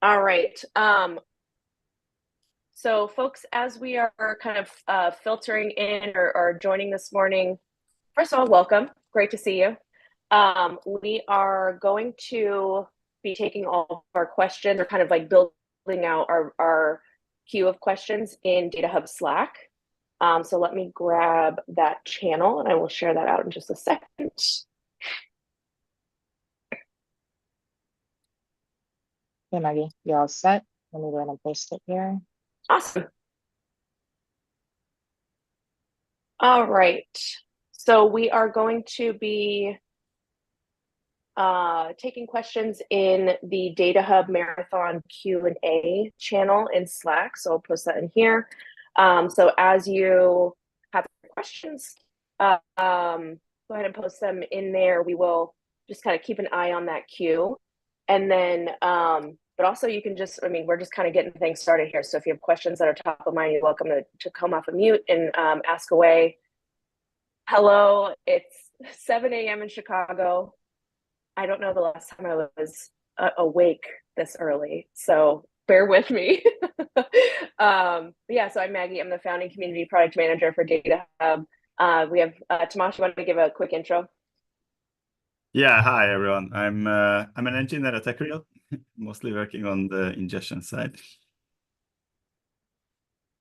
All right. So folks, as we are kind of filtering in or joining this morning, first of all, welcome. Great to see you. We are going to be taking all of our questions or kind of like building out our queue of questions in DataHub Slack. So let me grab that channel and I will share that out in just a second. Hey, Maggie, you all set? Let me go ahead and post it here. Awesome. All right. So we are going to be taking questions in the DataHub Marathon Q&A channel in Slack. So I'll post that in here. So as you have questions, go ahead and post them in there. We will just kind of keep an eye on that queue. And then, but also you can just, we're just kind of getting things started here. So if you have questions that are top of mind, you're welcome to come off of mute and ask away. Hello, it's 7 a.m. in Chicago. I don't know the last time I was awake this early, so bear with me. Yeah, so I'm Maggie. I'm the founding community product manager for DataHub. We have Tomasz. You want to give a quick intro? Yeah, hi everyone. I'm an engineer at TechReal, mostly working on the ingestion side.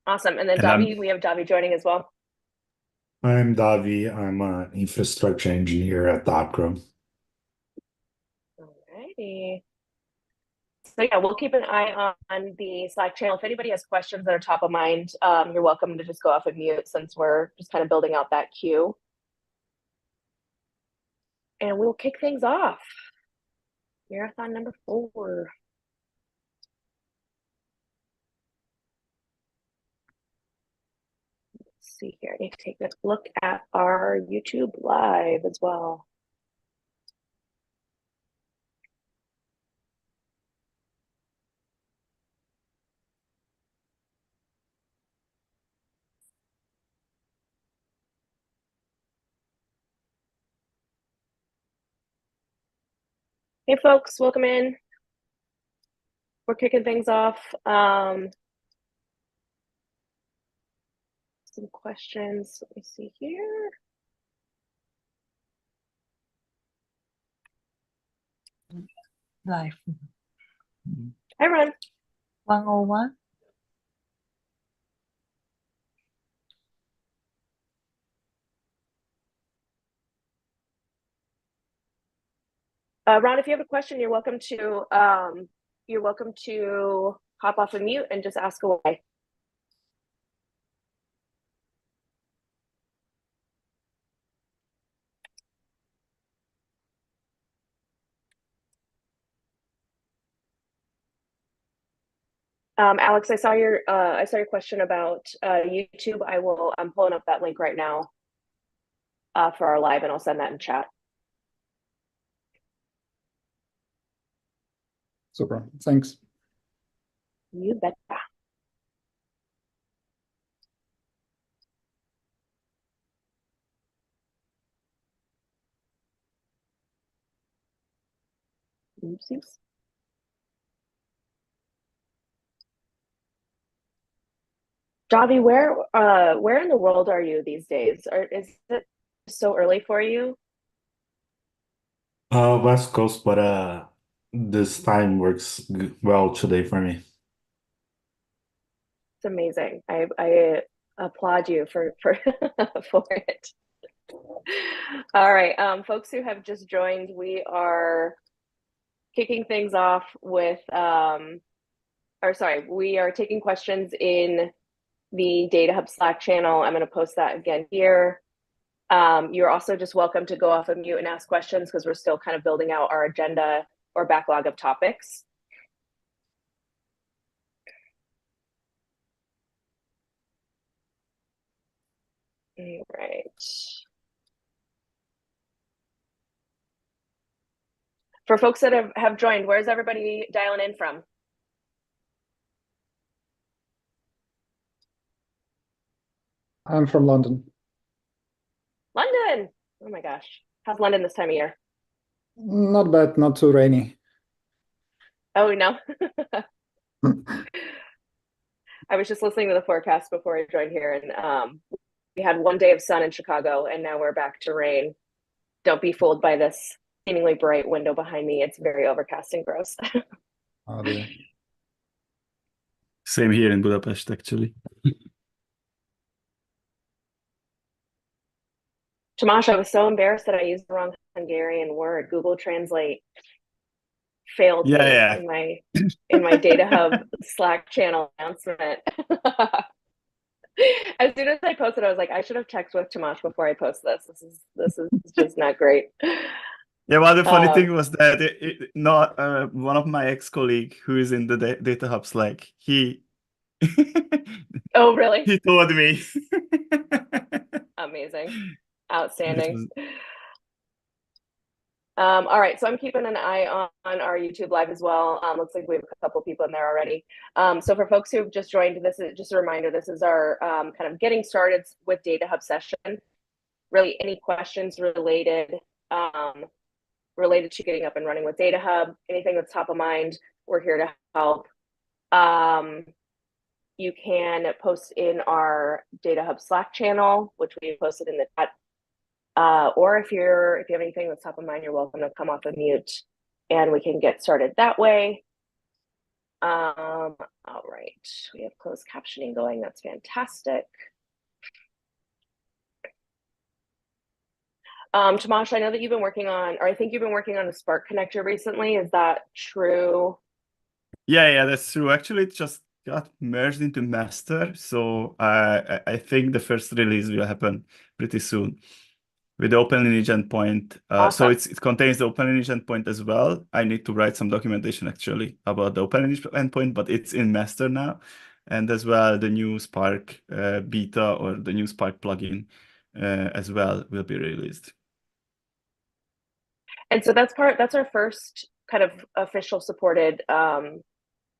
Awesome. And then Davi, we have Davi joining as well. I'm Davi. I'm an infrastructure engineer at Opcro. Alrighty. So yeah, we'll keep an eye on the Slack channel. If anybody has questions that are top of mind, you're welcome to just go off of mute since we're just kind of building out that queue. And we'll kick things off. Marathon number 4. Let's see here. I need to take a look at our YouTube live as well. Hey folks, welcome in. We're kicking things off. Some questions. Let me see here. Live. Hi, Ron. 101. Ron, if you have a question, you're welcome to hop off of mute and just ask away. Alex, I saw your question about YouTube. I'm pulling up that link right now for our live, and I'll send that in chat. Super, thanks. You betcha. Oopsies. Davi, where in the world are you these days? Is it so early for you? West Coast, but this time works well today for me. It's amazing. I applaud you for for it. All right, folks who have just joined, we are kicking things off with we are taking questions in the DataHub Slack channel. I'm going to post that again here. You're also just welcome to go off of mute and ask questions because we're still kind of building out our agenda or backlog of topics. All right. For folks that have joined, where's everybody dialing in from? I'm from London. London. Oh my gosh. How's London this time of year? Not bad, not too rainy. Oh, no. I was just listening to the forecast before I joined here, and we had one day of sun in Chicago, and now we're back to rain. Don't be fooled by this seemingly bright window behind me. It's very overcast and gross. Oh dear. Same here in Budapest, actually. Tomasz, I was so embarrassed that I used the wrong Hungarian word. Google Translate failed me Yeah. in my DataHub Slack channel announcement. As soon as I posted, I was like, I should have checked with Tomasz before I post this. This is just not great. Yeah, well, the funny thing was that not one of my ex-colleague who is in the DataHub Slack, he Oh, really? he told me. Amazing. Outstanding. All right, so I'm keeping an eye on our YouTube live as well. Looks like we have a couple people in there already. So for folks who've just joined, this is just a reminder, this is our kind of getting started with DataHub session. Really any questions related to getting up and running with DataHub, anything that's top of mind, we're here to help. You can post in our DataHub Slack channel, which we posted in the chat. Or if you have anything that's top of mind, you're welcome to come off of mute and we can get started that way. All right, we have closed captioning going. That's fantastic. Tomasz, I know that you've been working on, or I think you've been working on a Spark connector recently. Is that true? Yeah, that's true. Actually, it just got merged into master, so I think the first release will happen pretty soon with the open lineage endpoint. Awesome. So it contains the open lineage endpoint as well. I need to write some documentation actually about the open lineage endpoint, but it's in master now, and as well the new Spark beta or the new Spark plugin as well will be released. And so that's our first kind of official supported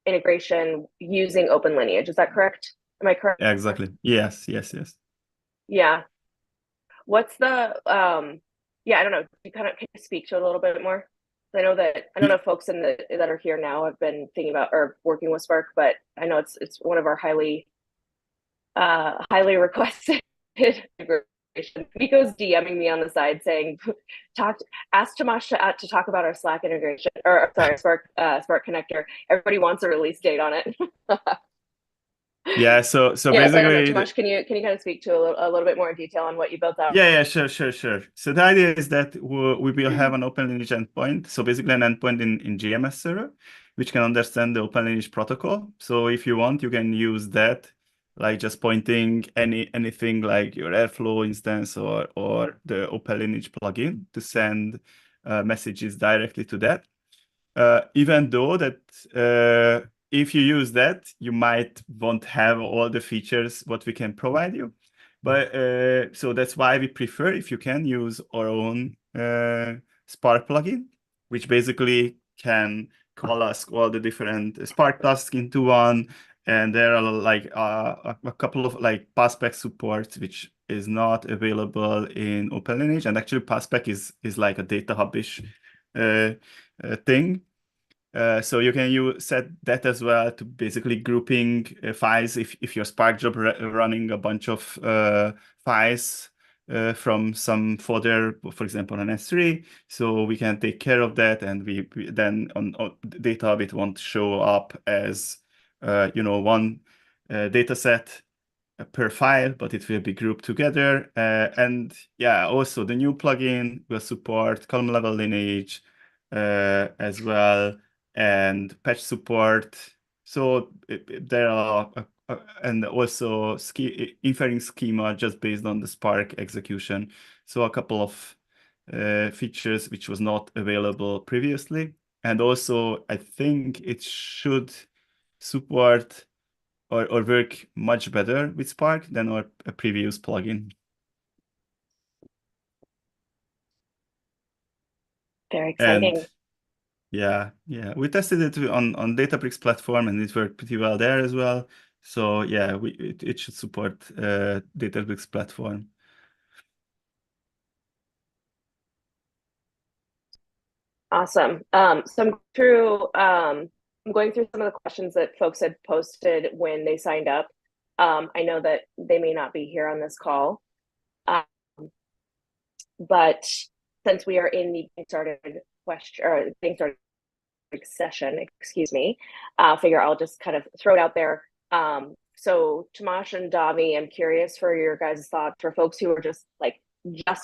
integration using open lineage. Is that correct? Am I correct? Yeah, exactly. Yes. Yeah. What's the yeah, I don't know. You kind of can you speak to it a little bit more? I know folks that are here now have been thinking about or working with Spark, but I know it's one of our highly requested integration. Nico's DMing me on the side saying, ask Tomasz to talk about our Slack integration, or sorry, Spark connector. Everybody wants a release date on it. Yeah, so yeah, basically, so I don't know, Tomasz, can you kind of speak to a little bit more detail on what you built out? Yeah, sure. So the idea is that we will have an open lineage endpoint. So basically an endpoint in GMS server, which can understand the open lineage protocol. So if you want, you can use that, like just pointing anything like your Airflow instance or the open lineage plugin to send messages directly to that. Even though that if you use that, you might won't have all the features what we can provide you. But so that's why we prefer if you can use our own Spark plugin, which basically can coalesce all the different Spark tasks into one. And there are like a couple of like PassPack supports, which is not available in OpenLineage. And actually PassPack is like a DataHub-ish thing. So you can set that as well to basically grouping files if your Spark job running a bunch of files from some folder, for example, an S3. So we can take care of that, and we then on DataHub it won't show up as one data set per file, but it will be grouped together. And yeah, also the new plugin will support column level lineage as well, and patch support. So there are and also inferring schema just based on the Spark execution. So a couple of features which was not available previously. And also I think it should support or work much better with Spark than our previous plugin. Very exciting. And yeah, we tested it on Databricks platform, and it worked pretty well there as well. So yeah, it should support Databricks platform. Awesome. So I'm through I'm going through some of the questions that folks had posted when they signed up. I know that they may not be here on this call, but since we are in the getting started session, excuse me, figure I'll just kind of throw it out there. So Tomasz and Davi, I'm curious for your guys' thoughts for folks who are just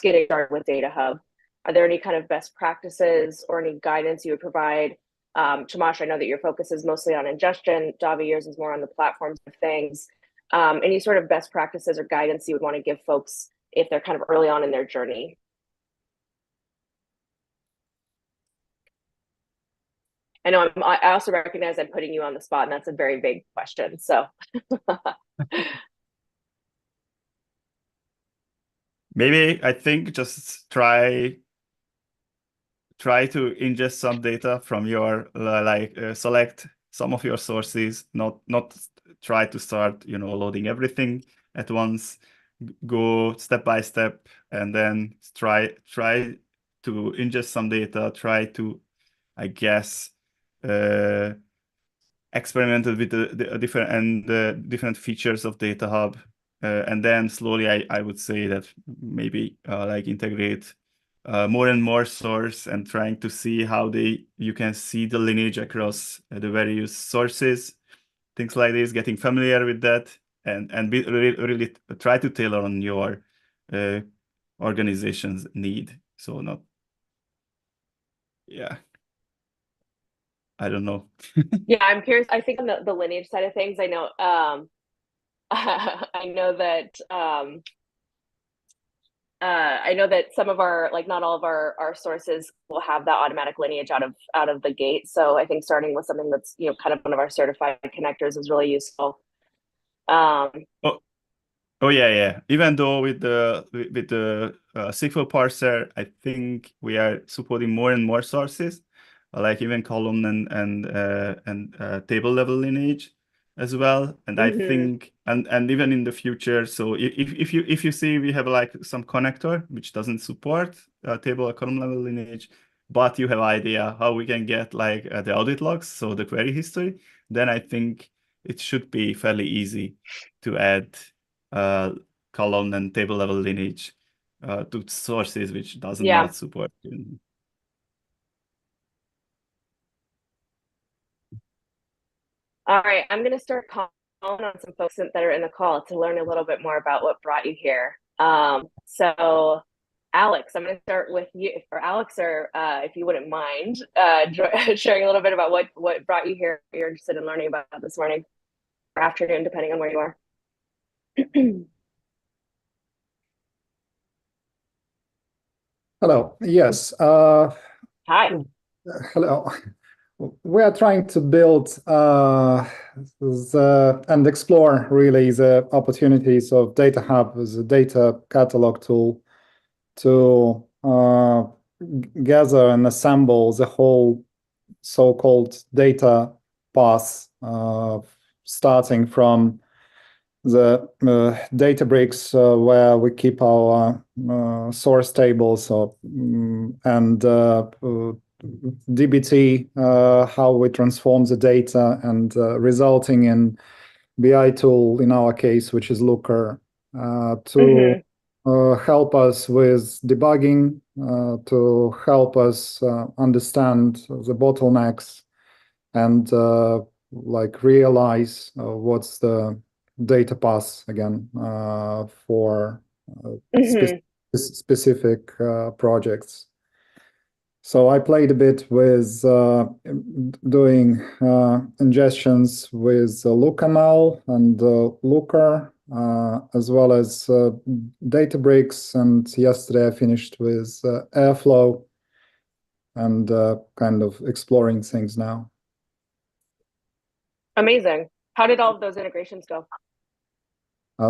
getting started with DataHub. Are there any kind of best practices or any guidance you would provide? Tomasz, I know that your focus is mostly on ingestion. Davi, yours is more on the platforms of things. Any sort of best practices or guidance you would want to give folks if they're kind of early on in their journey? I know I also recognize I'm putting you on the spot, and that's a very big question. So maybe I think just try to ingest some data from your select some of your sources, not try to start loading everything at once. Go step by step, and then try to ingest some data. Try to, I guess, experimented with the different features of DataHub, and then slowly I would say that maybe integrate more and more source and trying to see how you can see the lineage across the various sources, things like this, getting familiar with that, and really try to tailor on your organization's need. So not, yeah. I don't know. Yeah, I'm curious. I think on the lineage side of things, I know I know that some of our, not all of our sources will have that automatic lineage out of the gate. So I think starting with something that's kind of one of our certified connectors is really useful. Oh yeah. Even though with the SQL parser, I think we are supporting more and more sources, like even column and table level lineage as well. And I think and even in the future, so if you see we have some connector which doesn't support table or column level lineage, but you have idea how we can get the audit logs, so the query history, then I think it should be fairly easy to add column and table level lineage to sources which not support. All right, I'm going to start calling on some folks that are in the call to learn a little bit more about what brought you here. So Alex, I'm going to start with you, or Alex, or if you wouldn't mind sharing a little bit about what brought you here, you're interested in learning about this morning or afternoon, depending on where you are. Hello. Yes. Hi. Hello. We are trying to build and explore really the opportunities of DataHub as a data catalog tool to gather and assemble the whole so-called data path, starting from the Databricks where we keep our source tables and DBT, how we transform the data, and resulting in BI tool in our case, which is Looker, to help us with debugging, to help us understand the bottlenecks and realize what's the data path again for specific projects. So I played a bit with doing ingestions with LookML and Looker, as well as Databricks. And yesterday I finished with Airflow and kind of exploring things now. Amazing. How did all of those integrations go?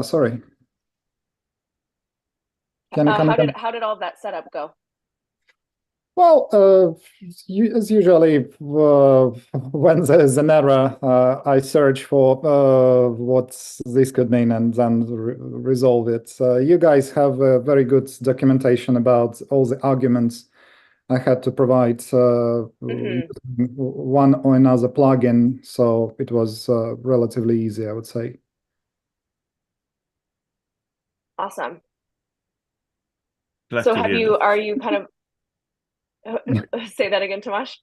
Sorry. How did all of that setup go? Well, as usually, when there's an error, I search for what this could mean and then resolve it. You guys have a very good documentation about all the arguments I had to provide one or another plugin, so it was relatively easy, I would say. Awesome. Glad So to have hear you, that. are you kind of, say that again, Tomasz?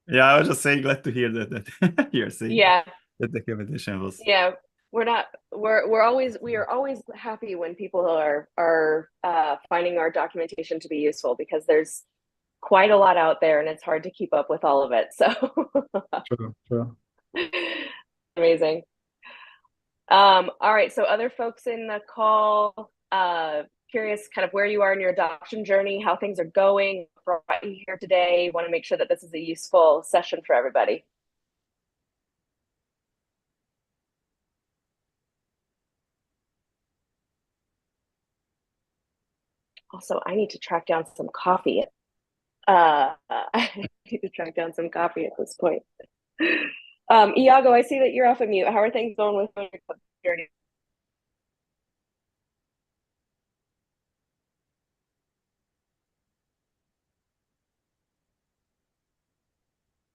Yeah, I was just saying, glad to hear that you're saying Yeah, that the documentation was. yeah. We are always happy when people are finding our documentation to be useful, because there's quite a lot out there and it's hard to keep up with all of it. So Sure. amazing. All right, so other folks in the call, curious kind of where you are in your adoption journey, how things are going, brought you here today. Want to make sure that this is a useful session for everybody. Also, I need to track down some coffee. I need to track down some coffee at this point. Iago, I see that you're off of mute. How are things going with your journey?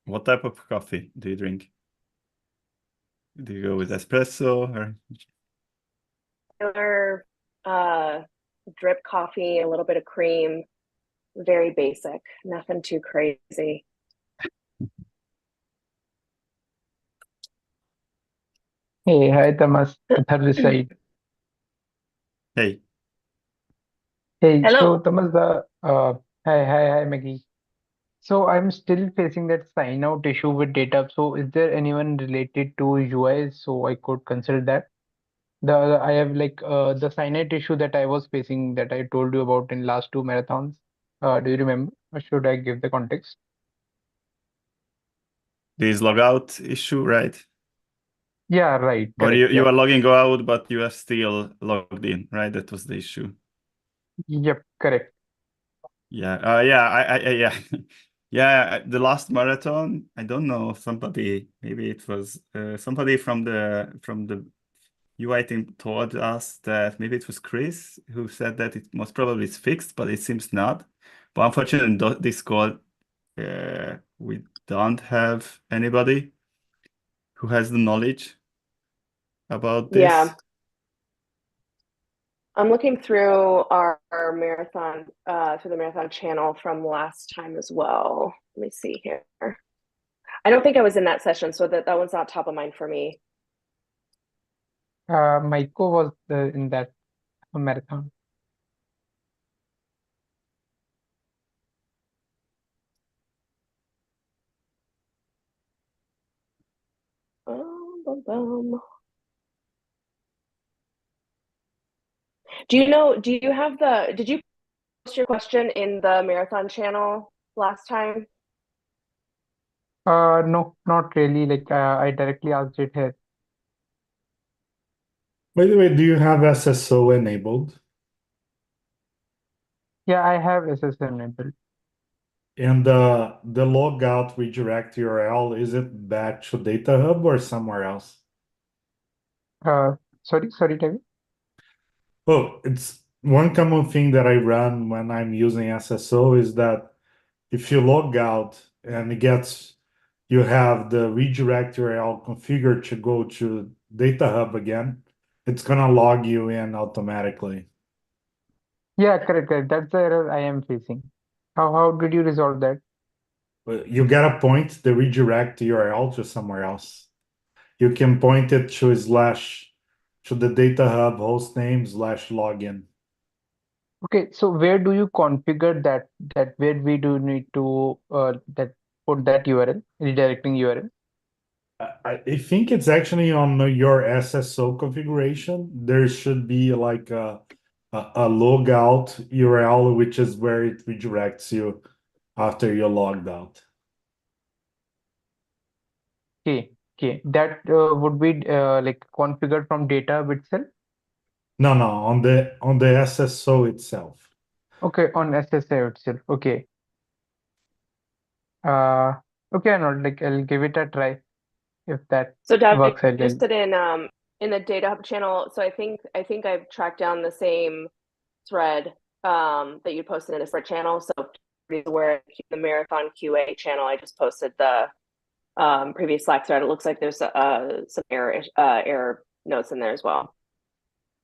What type of coffee do you drink? Do you go with espresso or? Drip coffee, a little bit of cream, very basic, nothing too crazy. Hey, hi Thomas, Athar this side. Hey, Hey, Hello. so Thomas, hi Maggie. So I'm still facing that sign out issue with data. So is there anyone related to UI so I could consider that? I have like the sign out issue that I was facing that I told you about in last two marathons. Do you remember? Or should I give the context? this logout issue, right? Yeah, right, Or correct. you are logging out, but you are still logged in, right? That was the issue. Yep, correct. Yeah, yeah. Yeah, the last marathon, I don't know, somebody, maybe it was somebody from the UI team told us that maybe it was Chris who said that it most probably is fixed, but it seems not. But unfortunately, in this call, we don't have anybody who has the knowledge about this. Yeah. I'm looking through our marathon, through the marathon channel from last time as well. Let me see here. I don't think I was in that session, so that one's not top of mind for me. Maiko was in that marathon. Do you have did you post your question in the marathon channel last time? No, not really. Like I directly asked it here. By the way, do you have SSO enabled? Yeah, I have SSL enabled. And the logout redirect URL, is it back to DataHub or somewhere else? Sorry, Tavi. Oh, it's one common thing that I run when I'm using SSO is that if you log out and you have the redirect URL configured to go to DataHub again, it's gonna log you in automatically. Yeah, correct. That's the error I am facing. How did you resolve that? But you gotta point the redirect URL to somewhere else. You can point it to the DataHub hostname /login. Okay, so where do you configure that where we do need to that put that URL, redirecting URL? I think it's actually on your SSO configuration. There should be like a logout URL, which is where it redirects you after you're logged out. Okay. That would be like configured from data itself. No, on the SSO itself. Okay, on SSA itself. Okay. Okay, Arnold, like I'll give it a try. If that So David, works, I'll interested in the DataHub channel. So I think I've tracked down the same thread that you posted in a separate channel. So where the Marathon QA channel, I just posted the previous Slack thread. It looks like there's some error notes in there as well.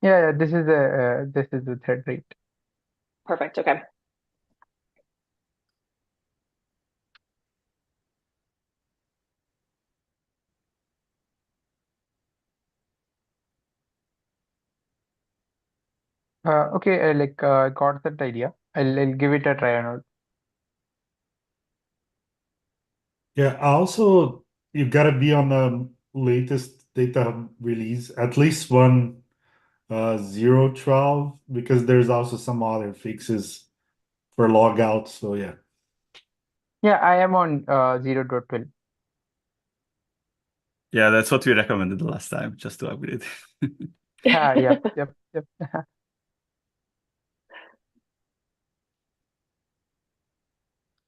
Yeah, this is the thread, right? Perfect. Okay. Okay, got that idea. I'll give it a try and all. Yeah, also you gotta be on the latest data release, at least one 0.12, because there's also some other fixes for logout. So yeah. Yeah, I am on 0.12. Yeah, that's what we recommended the last time, just to upgrade. Yep.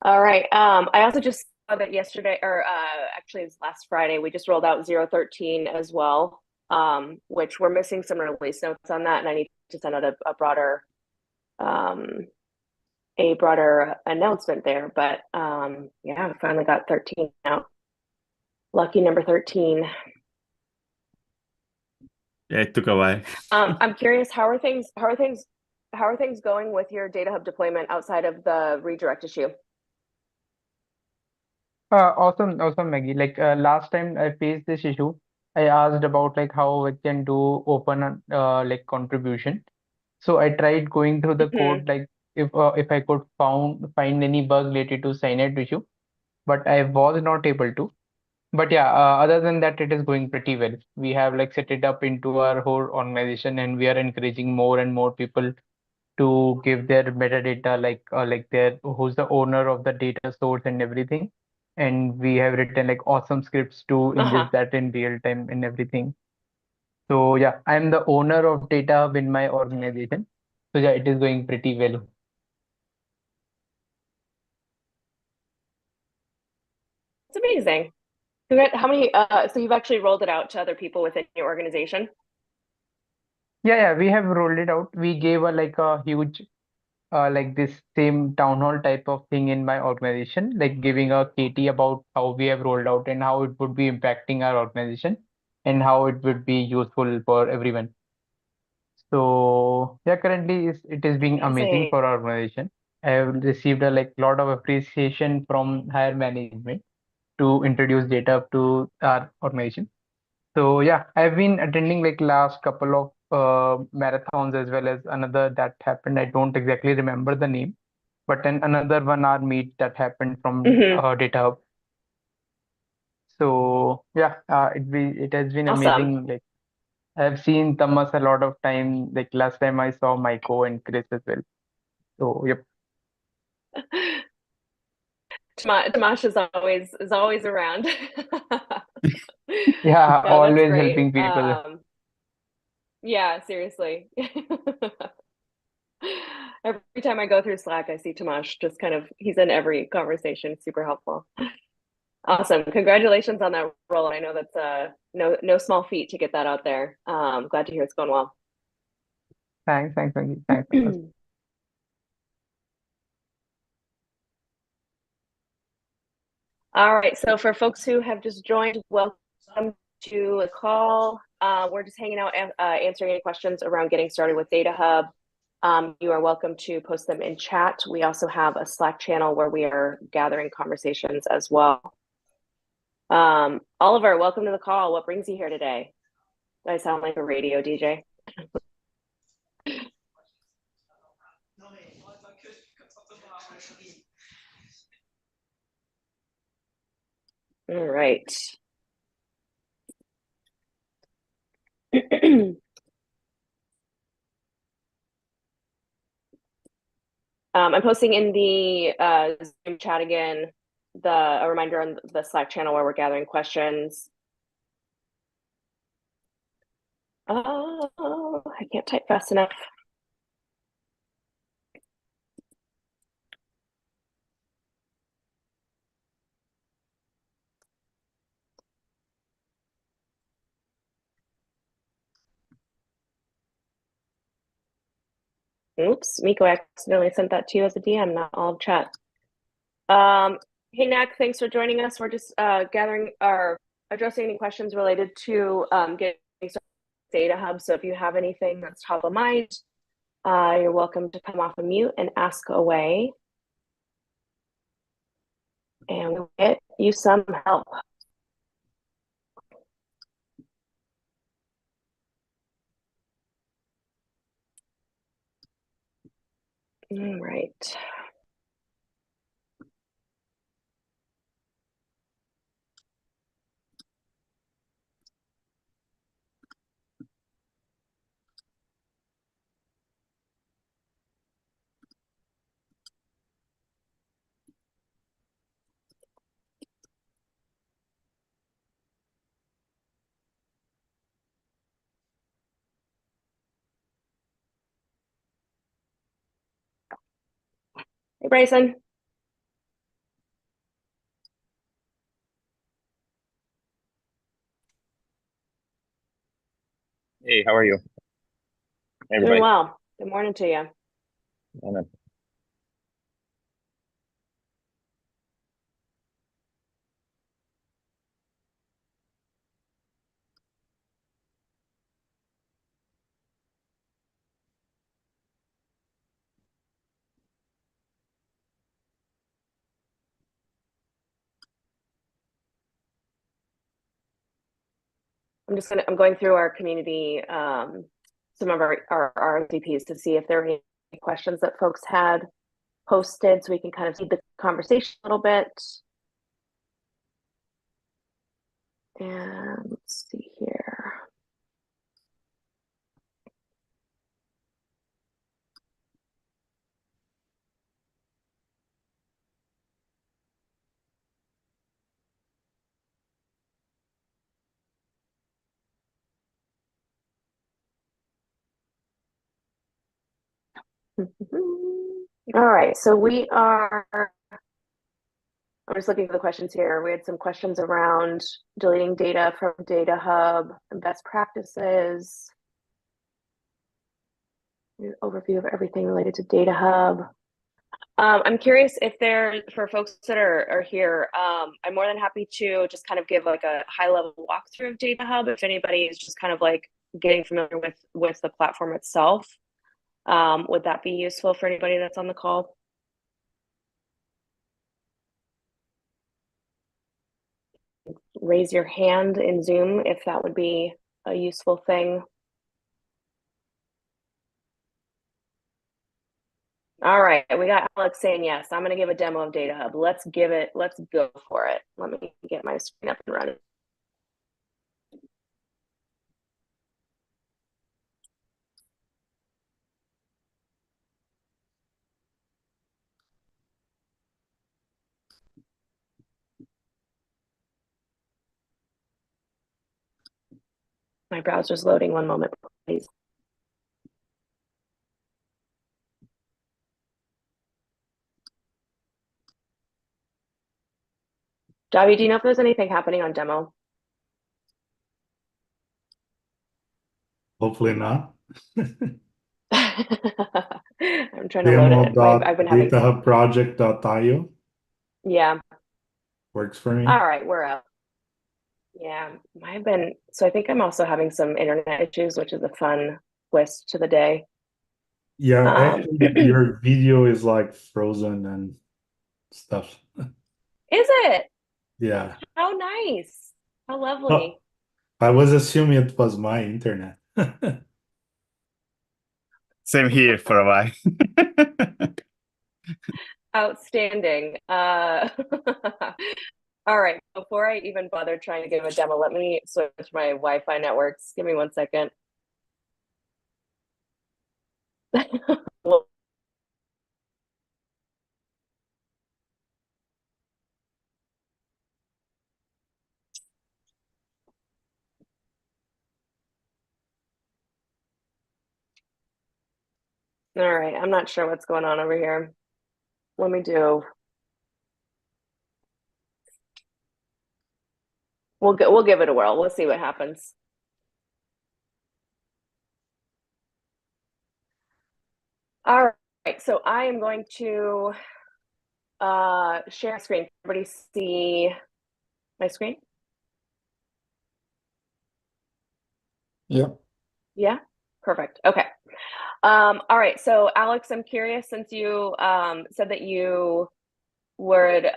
All right. I also just saw that yesterday, or actually it was last Friday, we just rolled out 0.13 as well, which we're missing some release notes on that, and I need to send out a broader announcement there. But yeah, we finally got 13 out. Lucky number 13. Yeah, it took a while. I'm curious, how are things going with your DataHub deployment outside of the redirect issue? Awesome, Maggie. Last time I faced this issue, I asked about how I can do open contribution. So I tried going through the code, if I could find any bug related to sign-out issue, but I was not able to. But yeah, other than that, it is going pretty well. We have set it up into our whole organization, and we are encouraging more and more people to give their metadata, their who's the owner of the data source and everything. And we have written awesome scripts to ingest that in real time and everything. So yeah, I'm the owner of DataHub in my organization. So yeah, it is going pretty well. It's amazing. How many, so you've actually rolled it out to other people within your organization? Yeah, we have rolled it out. We gave a huge this same town hall type of thing in my organization, like giving a KT about how we have rolled out and how it would be impacting our organization and how it would be useful for everyone. So yeah, currently it is being amazing for our organization. I have received a lot of appreciation from higher management to introduce data to our organization. So yeah, I've been attending last couple of marathons as well as another that happened. I don't exactly remember the name, but then another 1 hour meet that happened from DataHub. So yeah, it has been Awesome. amazing. I've seen Thomas a lot of time. Last time I saw Maiko and Chris as well. So yep. Tomash is always around. Yeah, No, that's always great. helping people. Yeah, seriously. Every time I go through Slack, I see Tomash just he's in every conversation, super helpful. Awesome. Congratulations on that role. I know that's no small feat to get that out there. Glad to hear it's going well. Thanks, Maggie. Thanks, Thomas. All right, so for folks who have just joined, welcome to the call. We're just hanging out, answering any questions around getting started with DataHub. You are welcome to post them in chat. We also have a Slack channel where we are gathering conversations as well. Oliver, welcome to the call. What brings you here today? Do I sound like a radio DJ? All right. I'm posting in the Zoom chat again, a reminder on the Slack channel where we're gathering questions. Oh, I can't type fast enough. Oops, Miko accidentally sent that to you as a DM, not all of chat. Hey, Nak, thanks for joining us. We're just gathering or addressing any questions related to getting started with DataHub. So if you have anything that's top of mind, you're welcome to come off of mute and ask away. And we'll get you some help. All right. Hey, Bryson. Hey, how are you? Hey, Doing everybody. well. Good morning to you. Morning. I'm going through our community, some of our RSVPs to see if there are any questions that folks had posted so we can kind of see the conversation a little bit. And let's see here. All right, so I'm just looking for the questions here. We had some questions around deleting data from DataHub and best practices. An overview of everything related to DataHub. I'm curious if for folks that are here, I'm more than happy to just kind of give like a high level walkthrough of DataHub if anybody is just kind of like getting familiar with the platform itself. Would that be useful for anybody that's on the call? Raise your hand in Zoom if that would be a useful thing. All right, we got Alex saying yes. I'm going to give a demo of DataHub. Let's go for it. Let me get my screen up and running. My browser's loading. One moment, please. Javi, do you know if there's anything happening on demo? Hopefully not. I'm trying to load it. I've been having Demo.datahubproject.io yeah. works for me. All right, we're up. Yeah, so I think I'm also having some internet issues, which is a fun twist to the day. Yeah, actually, your video is like frozen and stuff. Is it? Yeah. How nice. How lovely. I was assuming it was my internet. Same here for a while. Outstanding. All right, before I even bother trying to give a demo, let me switch my Wi-Fi networks. Give me 1 second. All right, I'm not sure what's going on over here. Let me do. We'll give it a whirl. We'll see what happens. All right, so I am going to share screen. Everybody see my screen? Yeah. Yeah, perfect. Okay. All right. So Alex, I'm curious, since you said that you would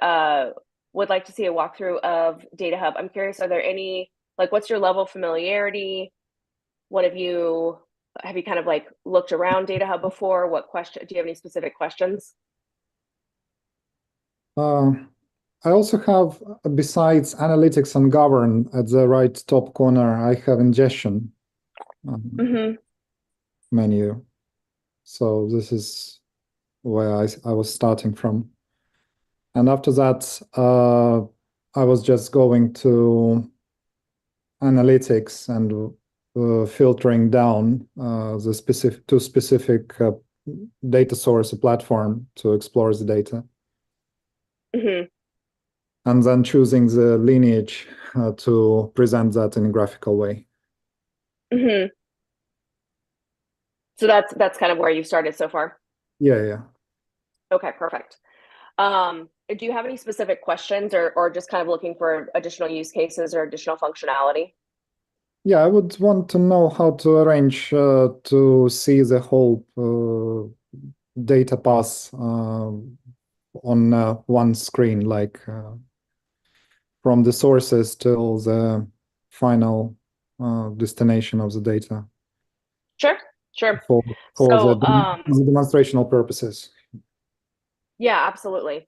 like to see a walkthrough of DataHub. I'm curious, are there any, like, what's your level of familiarity? What have you kind of like looked around DataHub before? What question, do you have any specific questions? I also have, besides analytics and govern at the right top corner, I have ingestion menu. So this is where I was starting from. And after that, I was just going to analytics and filtering down the specific data source, platform to explore the data. And then choosing the lineage to present that in a graphical way. So that's kind of where you started so far? Yeah. Okay, perfect. Do you have any specific questions or just kind of looking for additional use cases or additional functionality? Yeah, I would want to know how to arrange to see the whole data path on one screen, like from the sources till the final destination of the data. Sure. For So, the demonstrational purposes. Yeah, absolutely.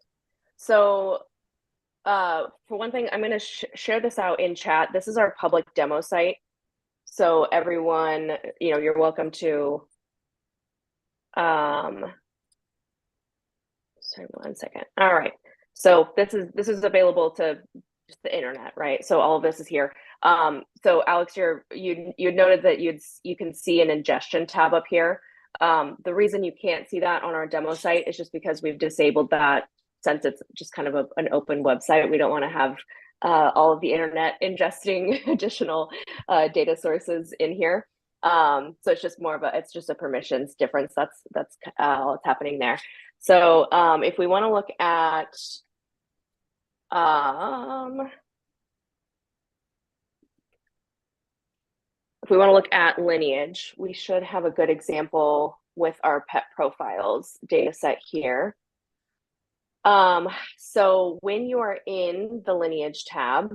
So for one thing, I'm going to share this out in chat. This is our public demo site. So everyone, you're welcome to, sorry, 1 second. All right. So this is available to just the internet, right? So all of this is here. So Alex, you noted that you can see an ingestion tab up here. The reason you can't see that on our demo site is just because we've disabled that, since it's just kind of an open website. We don't want to have all of the internet ingesting additional data sources in here. So it's just it's just a permissions difference. That's what's happening there. So if we want to look at lineage, we should have a good example with our pet profiles data set here. So when you are in the lineage tab,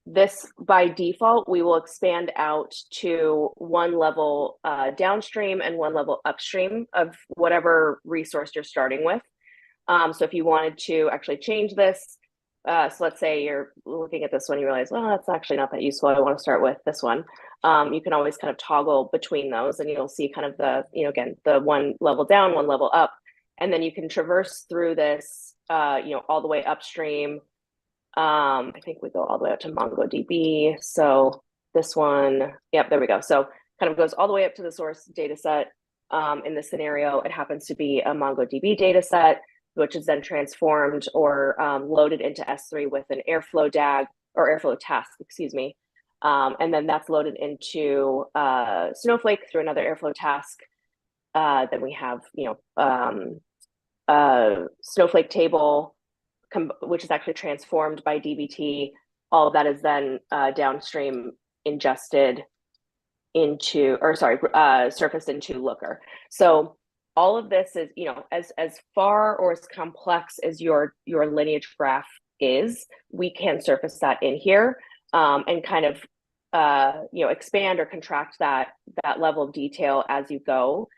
this by default, we will expand out to one level downstream and one level upstream of whatever resource you're starting with. So if you wanted to actually change this, so let's say you're looking at this one, you realize, well, that's actually not that useful. I want to start with this one. You can always kind of toggle between those, and you'll see kind of the, again, the one level down, one level up, and then you can traverse through this, all the way upstream. I think we go all the way up to MongoDB. So this one, yep, there we go. So kind of goes all the way up to the source data set. In this scenario, it happens to be a MongoDB data set, which is then transformed or loaded into S3 with an Airflow DAG or Airflow task, excuse me. And then that's loaded into Snowflake through another Airflow task. Then we have, Snowflake table, which is actually transformed by DBT. All of that is then downstream ingested into, surfaced into Looker. So all of this is, as far or as complex as your lineage graph is, we can surface that in here and kind of, expand or contract that level of detail as you go.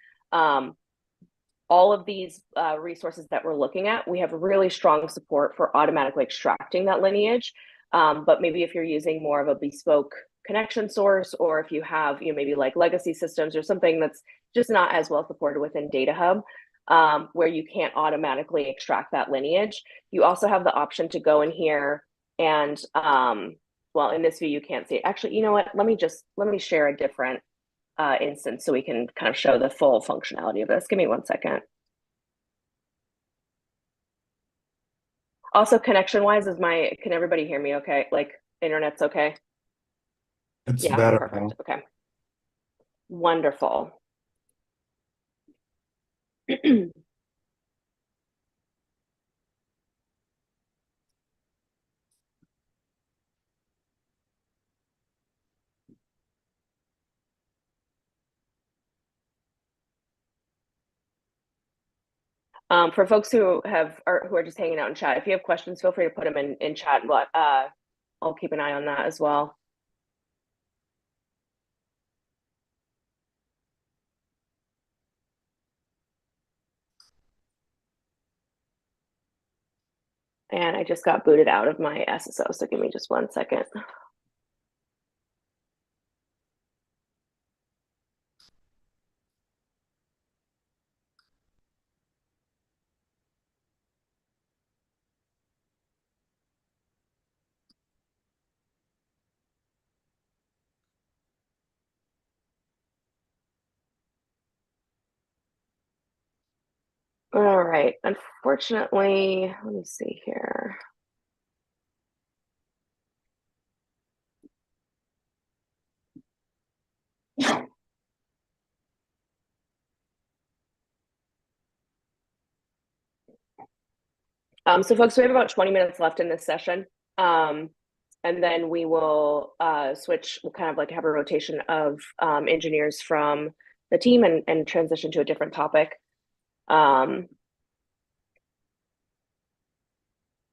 All of these resources that we're looking at, we have really strong support for automatically extracting that lineage. But maybe if you're using more of a bespoke connection source, or if you have, maybe like legacy systems or something that's just not as well supported within DataHub, where you can't automatically extract that lineage, you also have the option to go in here and, well, in this view, you can't see it. Actually, you know what? Let me share a different instance so we can kind of show the full functionality of this. Give me 1 second. Also, connection wise, can everybody hear me okay? Like, internet's okay? It's Yeah, better perfect. now. Okay. Wonderful. For folks who are just hanging out in chat, if you have questions, feel free to put them in chat, but I'll keep an eye on that as well. And I just got booted out of my SSO, so give me just 1 second. All right, unfortunately, let me see here. So folks, we have about 20 minutes left in this session. And then we will switch, we'll kind of like have a rotation of engineers from the team and transition to a different topic.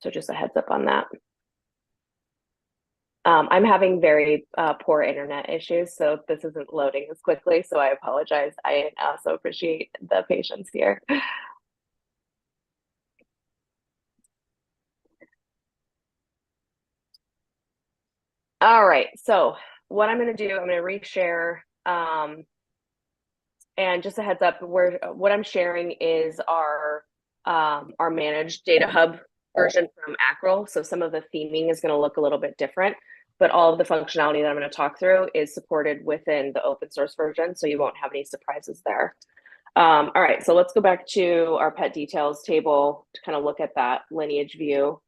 So just a heads up on that. I'm having very poor internet issues, so this isn't loading as quickly, so I apologize. I also appreciate the patience here. All right, so what I'm going to do, I'm going to reshare, and just a heads up, what I'm sharing is our managed DataHub version from Acrel. So some of the theming is going to look a little bit different, but all of the functionality that I'm going to talk through is supported within the open source version, so you won't have any surprises there. All right, so let's go back to our pet details table to kind of look at that lineage view.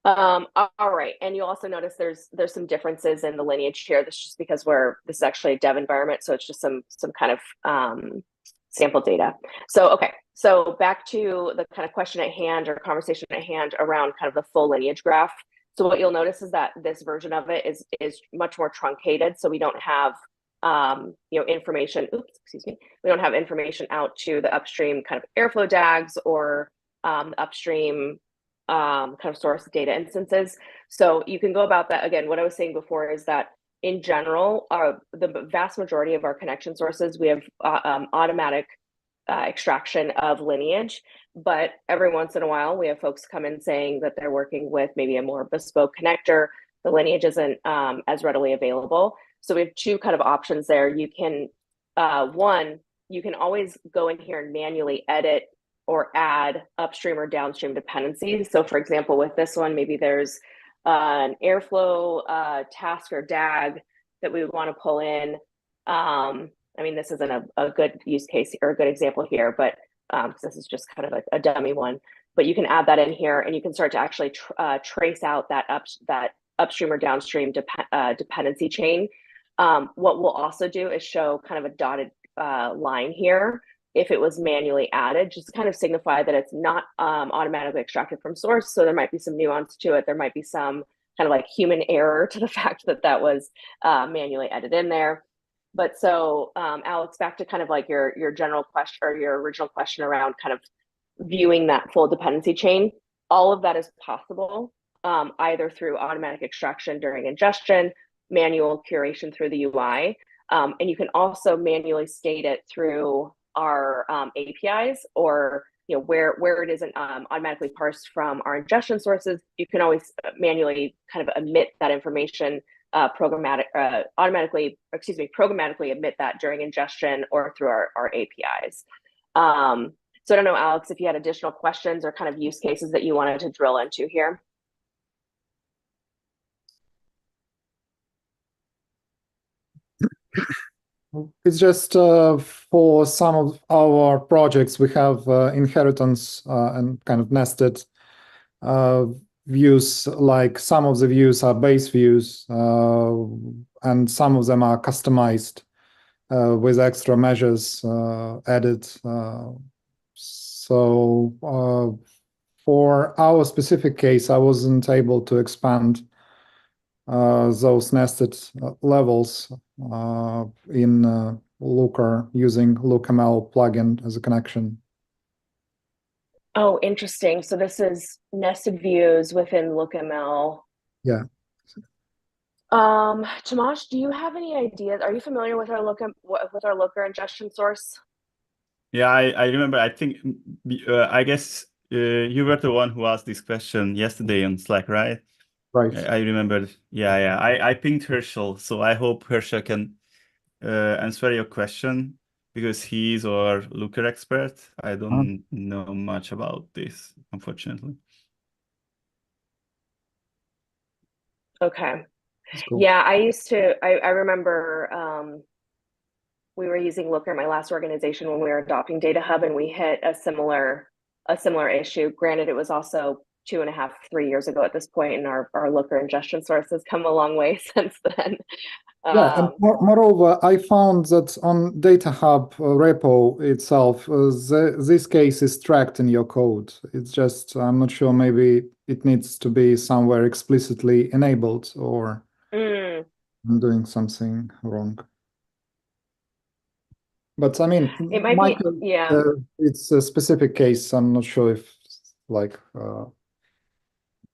All right, and you'll also notice there's some differences in the lineage here. This is just because this is actually a dev environment, so it's just some kind of sample data. So okay, so back to the kind of question at hand or conversation at hand around kind of the full lineage graph. So what you'll notice is that this version of it is much more truncated. So we don't have information. Oops, excuse me. We don't have information out to the upstream kind of Airflow DAGs or upstream kind of source data instances. So you can go about that. Again, what I was saying before is that in general, the vast majority of our connection sources, we have automatic extraction of lineage, but every once in a while, we have folks come in saying that they're working with maybe a more bespoke connector. The lineage isn't as readily available. So we have two kind of options there. You can, one, you can always go in here and manually edit or add upstream or downstream dependencies. So for example, with this one, maybe there's an Airflow task or DAG that we would want to pull in. I mean, this isn't a good use case or a good example here, but this is just kind of a dummy one. But you can add that in here, and you can start to actually trace out that upstream or downstream dependency chain. What we'll also do is show kind of a dotted line here if it was manually added, just to kind of signify that it's not automatically extracted from source. So there might be some nuance to it. There might be some kind of like human error to the fact that that was manually edited in there. But so Alex, back to kind of like your general question or your original question around kind of viewing that full dependency chain. All of that is possible either through automatic extraction during ingestion, manual curation through the UI, and you can also manually state it through our APIs, or where it isn't automatically parsed from our ingestion sources. You can always manually kind of emit that information programmatically emit that during ingestion or through our APIs. So I don't know, Alex, if you had additional questions or kind of use cases that you wanted to drill into here. It's just for some of our projects, we have inheritance and kind of nested views. Like some of the views are base views, and some of them are customized with extra measures added. So for our specific case, I wasn't able to expand those nested levels in Looker using LookML plugin as a connection. Oh, interesting. So this is nested views within LookML. Yeah. Tomasz, do you have any ideas? Are you familiar with our Looker ingestion source? Yeah, I remember. I think I guess you were the one who asked this question yesterday on Slack, right? Right. I remember. Yeah. I pinged Herschel, so I hope Herschel can answer your question because he's our Looker expert. I don't know much about this, unfortunately. Okay. Cool. Yeah, I remember we were using Looker in my last organization when we were adopting DataHub, and we hit a similar issue. Granted, it was also 2.5, 3 years ago at this point, and our Looker ingestion source has come a long way since then. Yeah, and moreover, I found that on DataHub repo itself, this case is tracked in your code. It's just, I'm not sure, maybe it needs to be somewhere explicitly enabled, or I'm doing something wrong. But I mean, it might Michael, be, yeah. It's a specific case. I'm not sure if like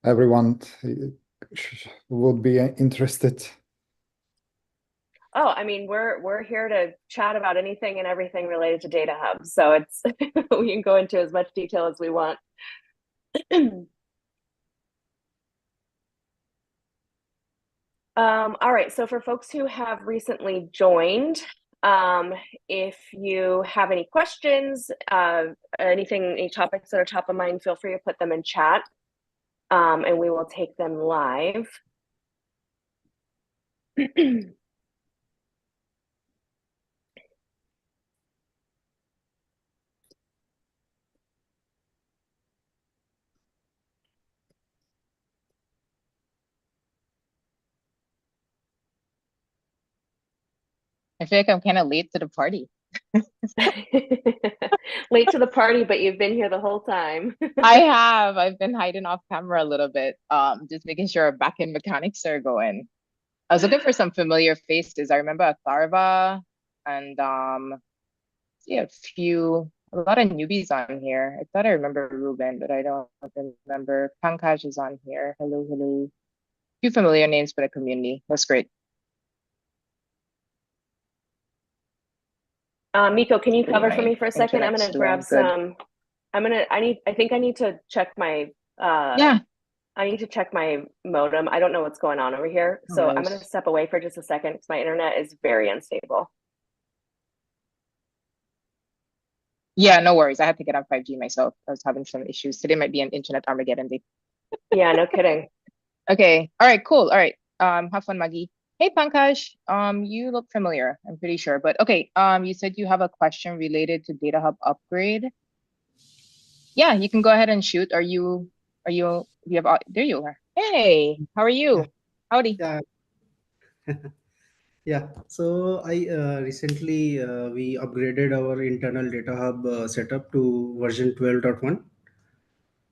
everyone would be interested. Oh, I mean, we're here to chat about anything and everything related to DataHub. So it's we can go into as much detail as we want. All right, so for folks who have recently joined, if you have any questions, any topics that are top of mind, feel free to put them in chat, and we will take them live. I feel like I'm kind of late to the party. Late to the party, but you've been here the whole time. I have. I've been hiding off camera a little bit, just making sure our backend mechanics are going. I was looking for some familiar faces. I remember Atharva and see a lot of newbies on here. I thought I remember Ruben, but I don't remember. Pankaj is on here. Hello, hello. Few familiar names for the community. That's great. Miko, can you cover for me for a second? I'm Internet's gonna grab doing good. some. I think I need to check my Yeah. I need to check my modem. I don't know what's going on over here. No So I'm worries. gonna step away for just a second because my internet is very unstable. Yeah, no worries. I had to get on 5G myself. I was having some issues. Today might be an internet Armageddon day. Yeah, no kidding. Okay. All right, cool. All right. Have fun, Maggie. Hey, Pankaj. You look familiar, I'm pretty sure. But okay, you said you have a question related to DataHub upgrade. Yeah, you can go ahead and shoot. There you are. Hey, how are you? Yeah. Howdy. Yeah. Yeah. So I recently we upgraded our internal DataHub setup to version 12.1.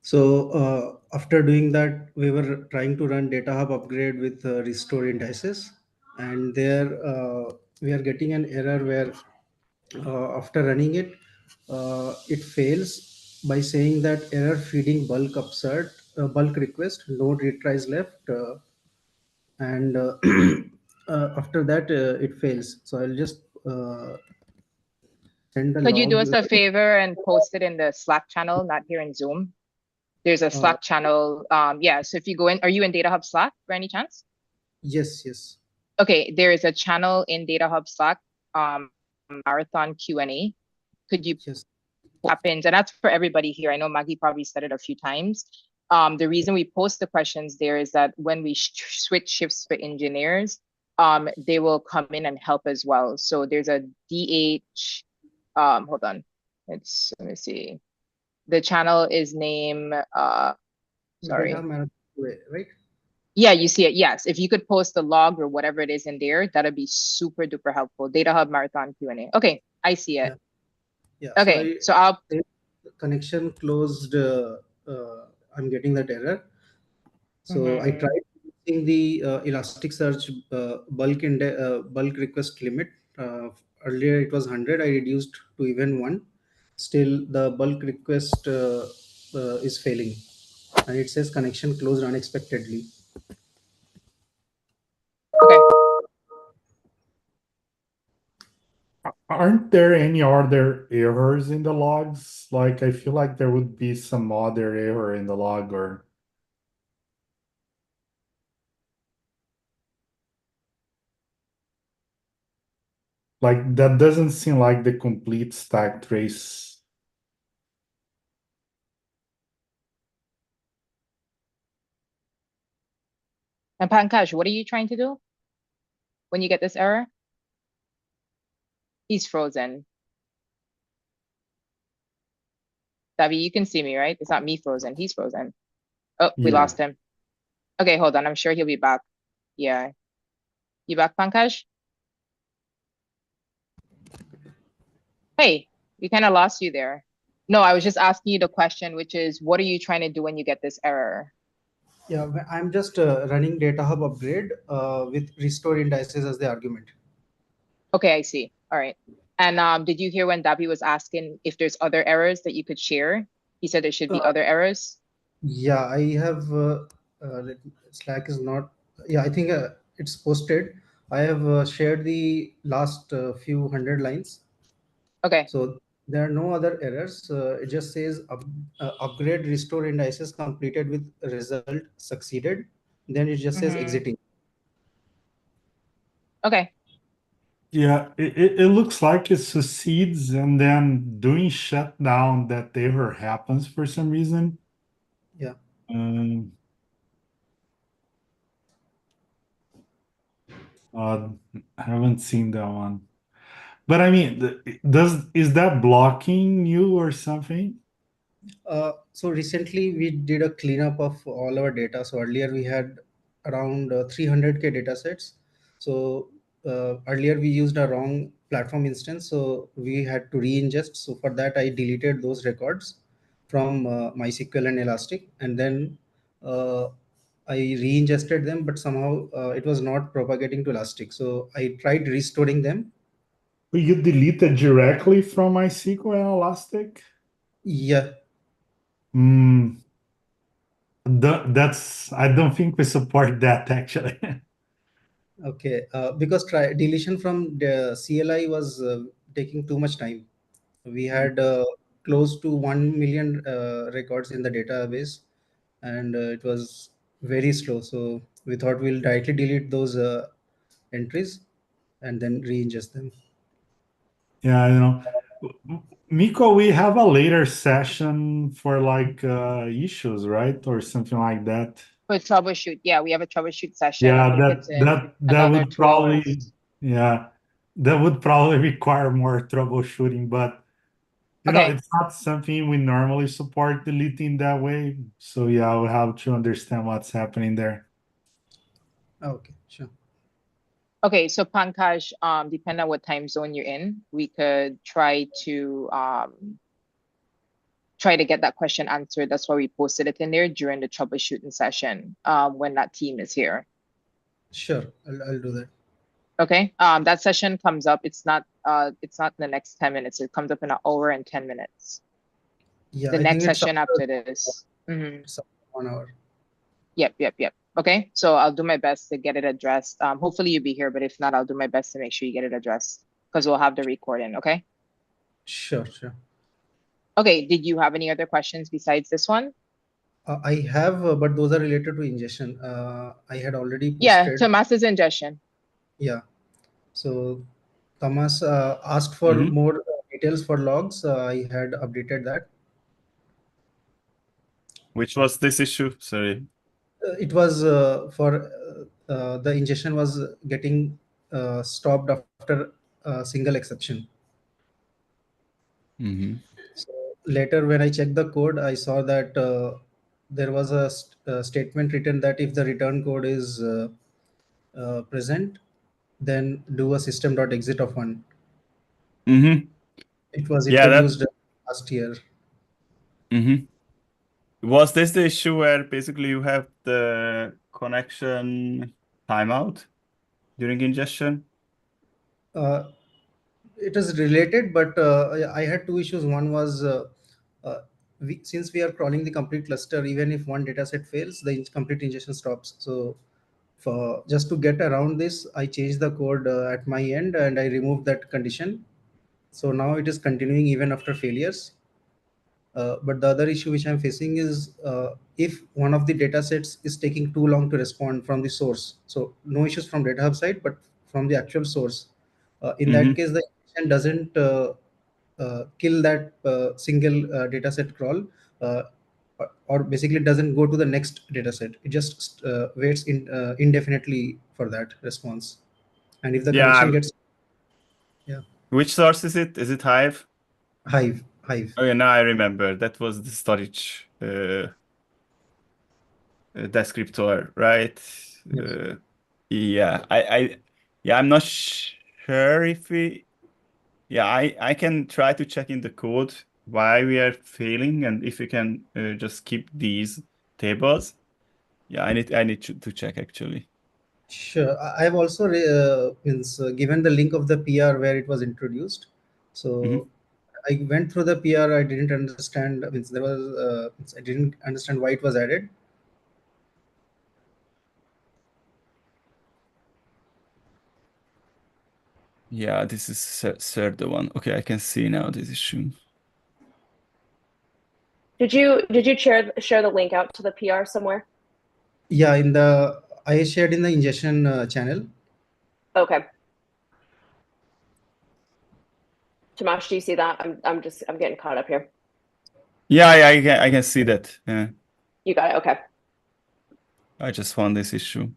So after doing that, we were trying to run DataHub upgrade with restore indices, and there we are getting an error where after running it, it fails by saying that error feeding bulk bulk request, no retries left, and after that it fails. So I'll just send the Could you do log. us a favor and post it in the Slack channel, not here in Zoom? There's a Slack channel. Yeah, so if you go in, are you in DataHub Slack by any chance? Yes. Okay, there is a channel in DataHub Slack, Marathon Q&A. Could you happens, and that's for everybody here. I know Maggie probably said it a few times. The reason we post the questions there is that when we switch shifts for engineers, they will come in and help as well. So there's a DH, hold on. Let me see. The channel is named, sorry. Right? Yeah, you see it. Yes. If you could post the log or whatever it is in there, that'd be super duper helpful. DataHub Marathon Q&A. Okay, I see it. Yeah. Okay, so I'll connection closed. I'm getting that error. So I tried using the Elasticsearch bulk request limit. Earlier it was 100. I reduced to even 1. Still, the bulk request is failing, and it says connection closed unexpectedly. Okay. Aren't there any other errors in the logs? Like, I feel like there would be some other error in the log, or like that doesn't seem like the complete stack trace. And Pankaj, what are you trying to do when you get this error? He's frozen. Davi, you can see me, right? It's not me frozen. He's frozen. Oh, we Yeah. lost him. Okay, hold on. I'm sure he'll be back. Yeah. You back, Pankaj? Hey, we kind of lost you there. No, I was just asking you the question, which is, what are you trying to do when you get this error? Yeah, I'm just running DataHub upgrade with restore indices as the argument. Okay, I see. All right. And did you hear when Davi was asking if there's other errors that you could share? He said there should be other errors. Yeah, I have Slack is not. Yeah, I think it's posted. I have shared the last few hundred lines. Okay. So there are no other errors. It just says upgrade restore indices completed with result succeeded. Then it just says exiting. Okay. Yeah, it looks like it succeeds, and then doing shutdown, that error happens for some reason. Yeah. I haven't seen that one. But I mean, is that blocking you or something? So recently we did a cleanup of all our data. So earlier we had around 300K data sets. So earlier we used a wrong platform instance. So we had to re-ingest. So for that, I deleted those records from MySQL and Elastic. And then I re-ingested them, but somehow it was not propagating to Elastic. So I tried restoring them. But you deleted directly from MySQL and Elastic? Yeah. That's, I don't think we support that actually. Okay, because deletion from the CLI was taking too much time. We had close to 1 million records in the database, and it was very slow. So we thought we'll directly delete those entries and then re-ingest them. Yeah, you know, Miko, we have a later session for like issues, right? Or something like that. For troubleshoot. Yeah, we have a troubleshoot session. Yeah, I think it's in that another would 2 probably, hours. yeah, that would probably require more troubleshooting, but you know, Okay. it's not something we normally support deleting that way. So yeah, we have to understand what's happening there. Okay, sure. Okay, so Pankaj, depending on what time zone you're in, we could try to get that question answered. That's why we posted it in there during the troubleshooting session when that team is here. Sure, I'll do that. Okay. That session comes up. It's not in the next 10 minutes. It comes up in an hour and 10 minutes. Yeah, The I next think it's session after this. it's 1 hour. Yep. Okay. So I'll do my best to get it addressed. Hopefully you'll be here, but if not, I'll do my best to make sure you get it addressed because we'll have the recording. Okay. Sure. Okay. Did you have any other questions besides this one? I have, but those are related to ingestion. I had already posted. Yeah, Tomas's ingestion. Yeah. So Thomas asked for more details for logs. I had updated that. Which was this issue? Sorry. It was for the ingestion was getting stopped after a single exception. So later, when I checked the code, I saw that there was a statement written that if the return code is present, then do a system.exit of 1. It was introduced last year. Was this the issue where basically you have the connection timeout during ingestion? It is related, but I had two issues. One was since we are crawling the complete cluster, even if one dataset fails, the complete ingestion stops. So for just to get around this, I changed the code at my end and I removed that condition. So now it is continuing even after failures. But the other issue which I'm facing is if one of the data sets is taking too long to respond from the source. So no issues from DataHub side, but from the actual source. In that case, the ingestion doesn't kill that single data set crawl, or basically doesn't go to the next data set. It just waits indefinitely for that response. And if the connection gets, yeah. Which source is it? Is it Hive? Hive. Oh yeah, now I remember. That was the storage descriptor, right? Yes. Yeah, I'm not sure if we. Yeah, I can try to check in the code why we are failing and if we can just keep these tables. Yeah, I need to check actually. Sure. I've also given the link of the PR where it was introduced. So I went through the PR. I didn't understand. I didn't understand why it was added. Yeah, this is third one. Okay, I can see now this issue. Did you share the link out to the PR somewhere? Yeah, I shared in the ingestion channel. Okay. Tomasz, do you see that? I'm getting caught up here. Yeah, I can see that. Yeah. You got it. Okay. I just found this issue.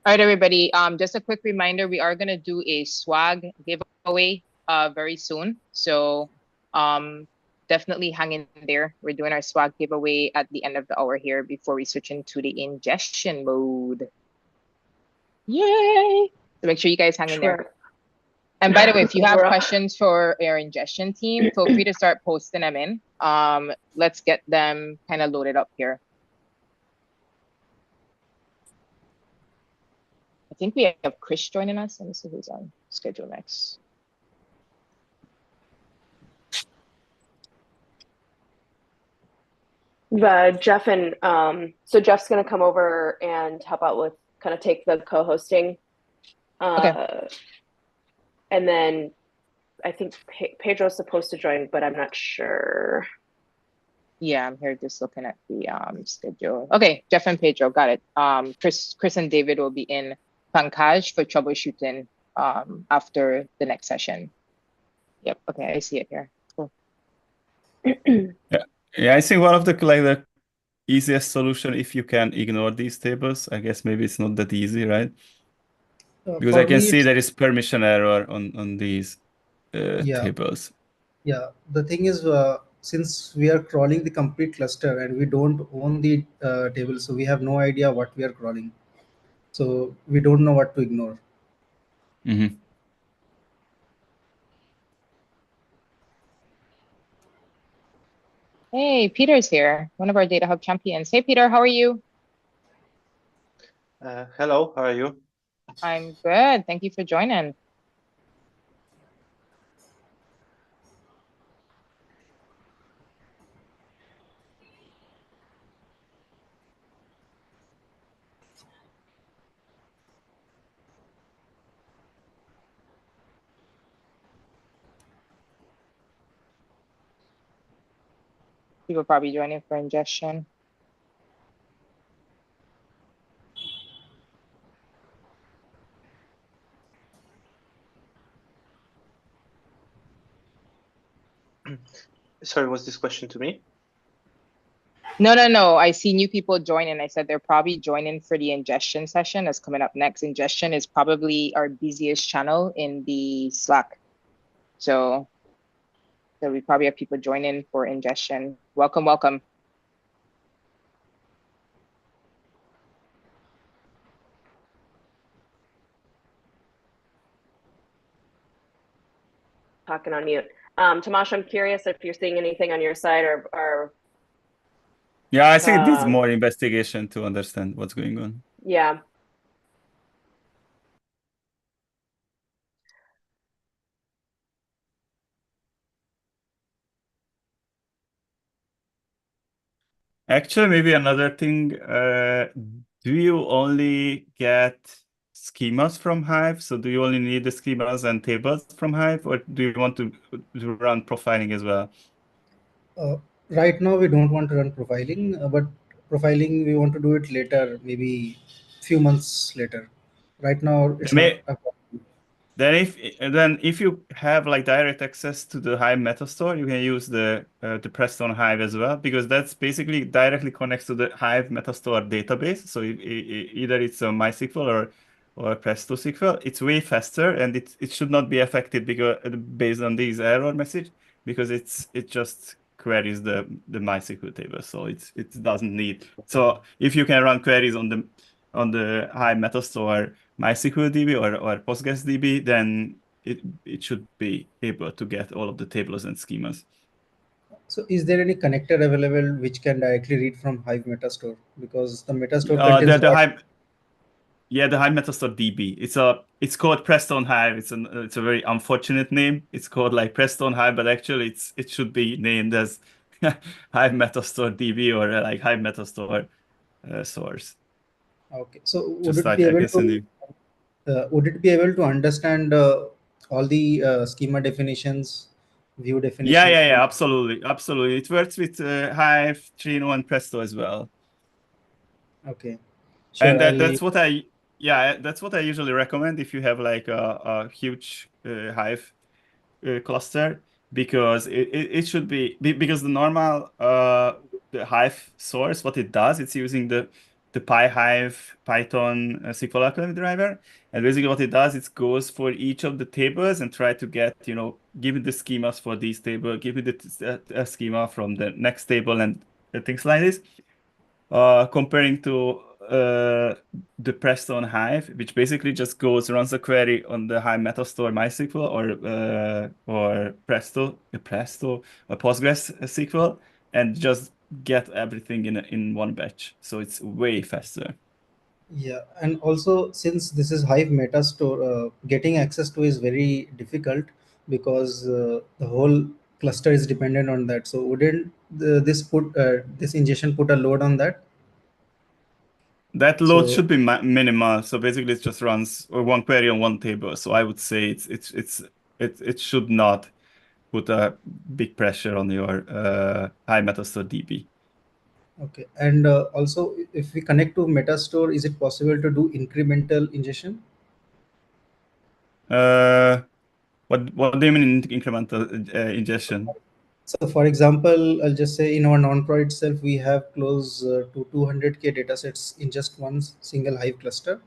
All right, everybody. Just a quick reminder, we are gonna do a swag giveaway very soon. So definitely hang in there. We're doing our swag giveaway at the end of the hour here before we switch into the ingestion mode. Yay! So make sure you guys hang in there. And by the way, if you have questions for our ingestion team, feel free to start posting them in. Let's get them kind of loaded up here. I think we have Chris joining us. Let me see who's on schedule next. Jeff and so Jeff's gonna come over and help out with kind of take the co-hosting. Okay. And then I think Pedro's supposed to join, but I'm not sure. Yeah, I'm here just looking at the schedule. Okay, Jeff and Pedro, got it. Chris and David will be in Pankaj for troubleshooting after the next session. Yep. Okay, I see it here. Cool. Yeah, I think one of the easiest solution if you can ignore these tables. I guess maybe it's not that easy, right? Because I can see there is permission error on these tables. Yeah, the thing is, since we are crawling the complete cluster and we don't own the table, so we have no idea what we are crawling. So we don't know what to ignore. Hey, Peter's here, one of our DataHub champions. Hey, Peter, how are you? Hello, how are you? I'm good. Thank you for joining. People probably joining for ingestion. Sorry, was this question to me? No. I see new people joining. I said they're probably joining for the ingestion session that's coming up next. Ingestion is probably our busiest channel in the Slack. So we probably have people joining for ingestion. Welcome, welcome. Talking on mute. Tomasz, I'm curious if you're seeing anything on your side or Yeah, I think it needs more investigation to understand what's going on. yeah. Actually, maybe another thing, do you only get schemas from Hive? So do you only need the schemas and tables from Hive, or do you want to run profiling as well? Right now, we don't want to run profiling, but profiling, we want to do it later, maybe few months later. Right now, it's not a problem. Then if you have like direct access to the Hive meta store, you can use the Preston Hive as well, because that's basically directly connects to the Hive meta store database. So either it's a MySQL or Presto SQL. It's way faster, and it should not be affected because based on these error message, because it just queries the MySQL table, so it doesn't need. So if you can run queries on the Hive meta store MySQL DB or Postgres DB, then it should be able to get all of the tables and schemas. So is there any connector available which can directly read from Hive Metastore? Because the Metastore the contains Hive, the Hive Metastore DB. It's called Preston Hive. It's a very unfortunate name. It's called like Preston Hive, but actually it should be named as Hive Metastore DB or like Hive Metastore source. Okay, so would it be able to understand all the schema definitions, view definitions? Yeah, absolutely. It works with Hive, Trino, and Presto as well. Okay, sure. And that's what I usually recommend if you have like a huge Hive cluster, because it should be because the normal the Hive source, what it does, it's using the PyHive Python SQL algorithm driver, and basically what it does, it goes for each of the tables and try to get, give me the schemas for these tables, give me the schema from the next table, and things like this. Comparing to the Preston Hive, which basically just runs a query on the Hive Metastore MySQL or Presto or Postgres SQL, and just get everything in one batch. So it's way faster. Yeah, and also since this is Hive Metastore, getting access to is very difficult because the whole cluster is dependent on that. So wouldn't this ingestion put a load on that? That load should be minimal. So basically, it just runs one query on one table. So I would say it should not put a big pressure on your Hive Metastore DB. Okay, and also if we connect to Metastore, is it possible to do incremental ingestion? What do you mean incremental ingestion? So for example, I'll just say in our non-pro itself, we have close to 200K datasets in just one single Hive cluster.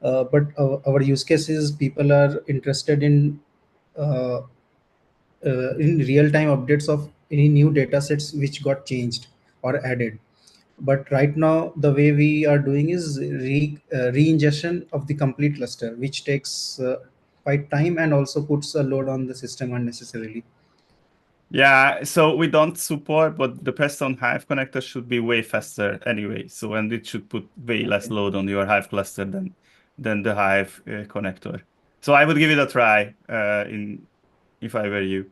But our use case is people are interested in real-time updates of any new datasets which got changed or added. But right now, the way we are doing is re-ingestion of the complete cluster, which takes quite time and also puts a load on the system unnecessarily. Yeah, so we don't support, but the Preston Hive connector should be way faster anyway. So, and it should put way less load on your Hive cluster than the Hive connector. So I would give it a try if I were you.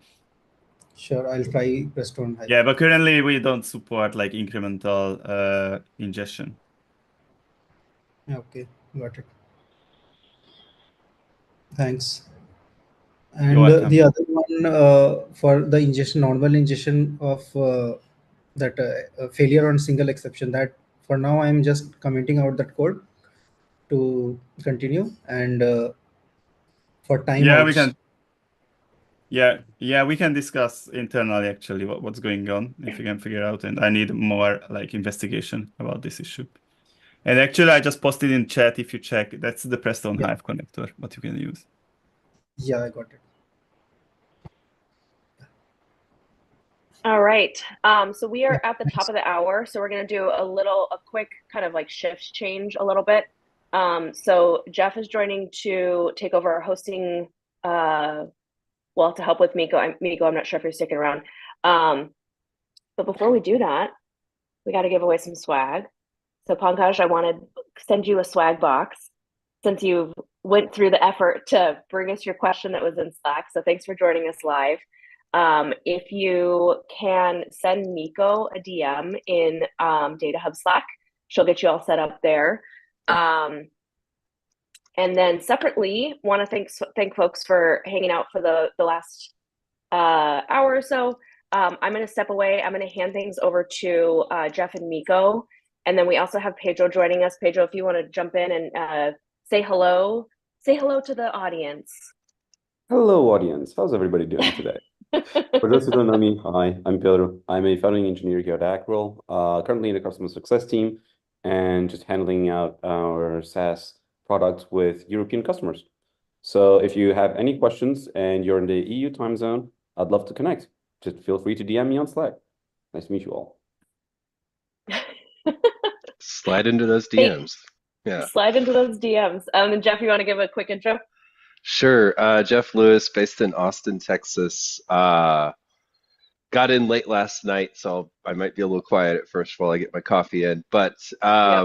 Sure, I'll try Preston Hive. Yeah, but currently we don't support like incremental ingestion. Okay, got it. Thanks. You're And welcome. the other one for the ingestion, normal ingestion of that failure on single exception, that for now I'm just commenting out that code to continue, and for timeouts. Yeah, we can. Yeah, we can discuss internally actually what's going on if you can figure out, and I need more like investigation about this issue. And actually, I just posted in chat. If you check, that's the Preston Hive connector, what you can use. Yeah, I got it. All right. So we are at the top of the hour, so we're going to do a quick kind of like shift change a little bit. So Jeff is joining to take over our hosting, well, to help with Miko. I'm not sure if you're sticking around. But before we do that, we got to give away some swag. So Pankaj, I want to send you a swag box since you went through the effort to bring us your question that was in Slack. So thanks for joining us live. If you can send Miko a DM in DataHub Slack, she'll get you all set up there. And then separately, want to thank folks for hanging out for the last hour or so. I'm going to step away. I'm going to hand things over to Jeff and Miko. And then we also have Pedro joining us. Pedro, if you want to jump in and say hello to the audience. Hello, audience. How's everybody doing today? For those who don't know me, hi, I'm Pedro. I'm a founding engineer here at Acrel, currently in the customer success team and just handling out our SaaS product with European customers. So if you have any questions and you're in the EU time zone, I'd love to connect. Just feel free to DM me on Slack. Nice to meet you all. Slide into those DMs. Yeah. Slide into those DMs. And Jeff, you want to give a quick intro? Sure. Jeff Lewis, based in Austin, Texas. Got in late last night, so I might be a little quiet at first while I get my coffee in. But yeah,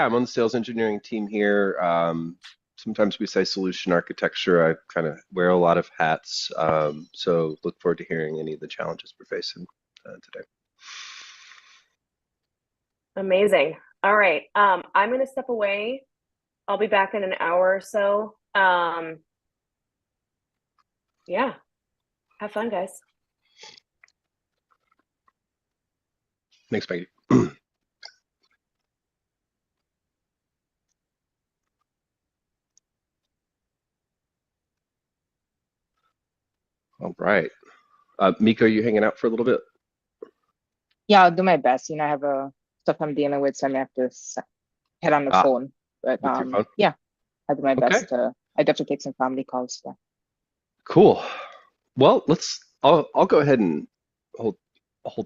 I'm on the sales engineering team here. Sometimes we say solution architecture. I kind of wear a lot of hats. So look forward to hearing any of the challenges we're facing today. Amazing. All right. I'm going to step away. I'll be back in an hour or so. Yeah. Have fun, guys. Thanks, Maggie. All right. Miko, you hanging out for a little bit? Yeah, I'll do my best. I have stuff I'm dealing with, so I may have to head on the phone. But yeah, I'll do my best. I'd have to take some family calls. Yeah. Cool. Well, I'll go ahead and hold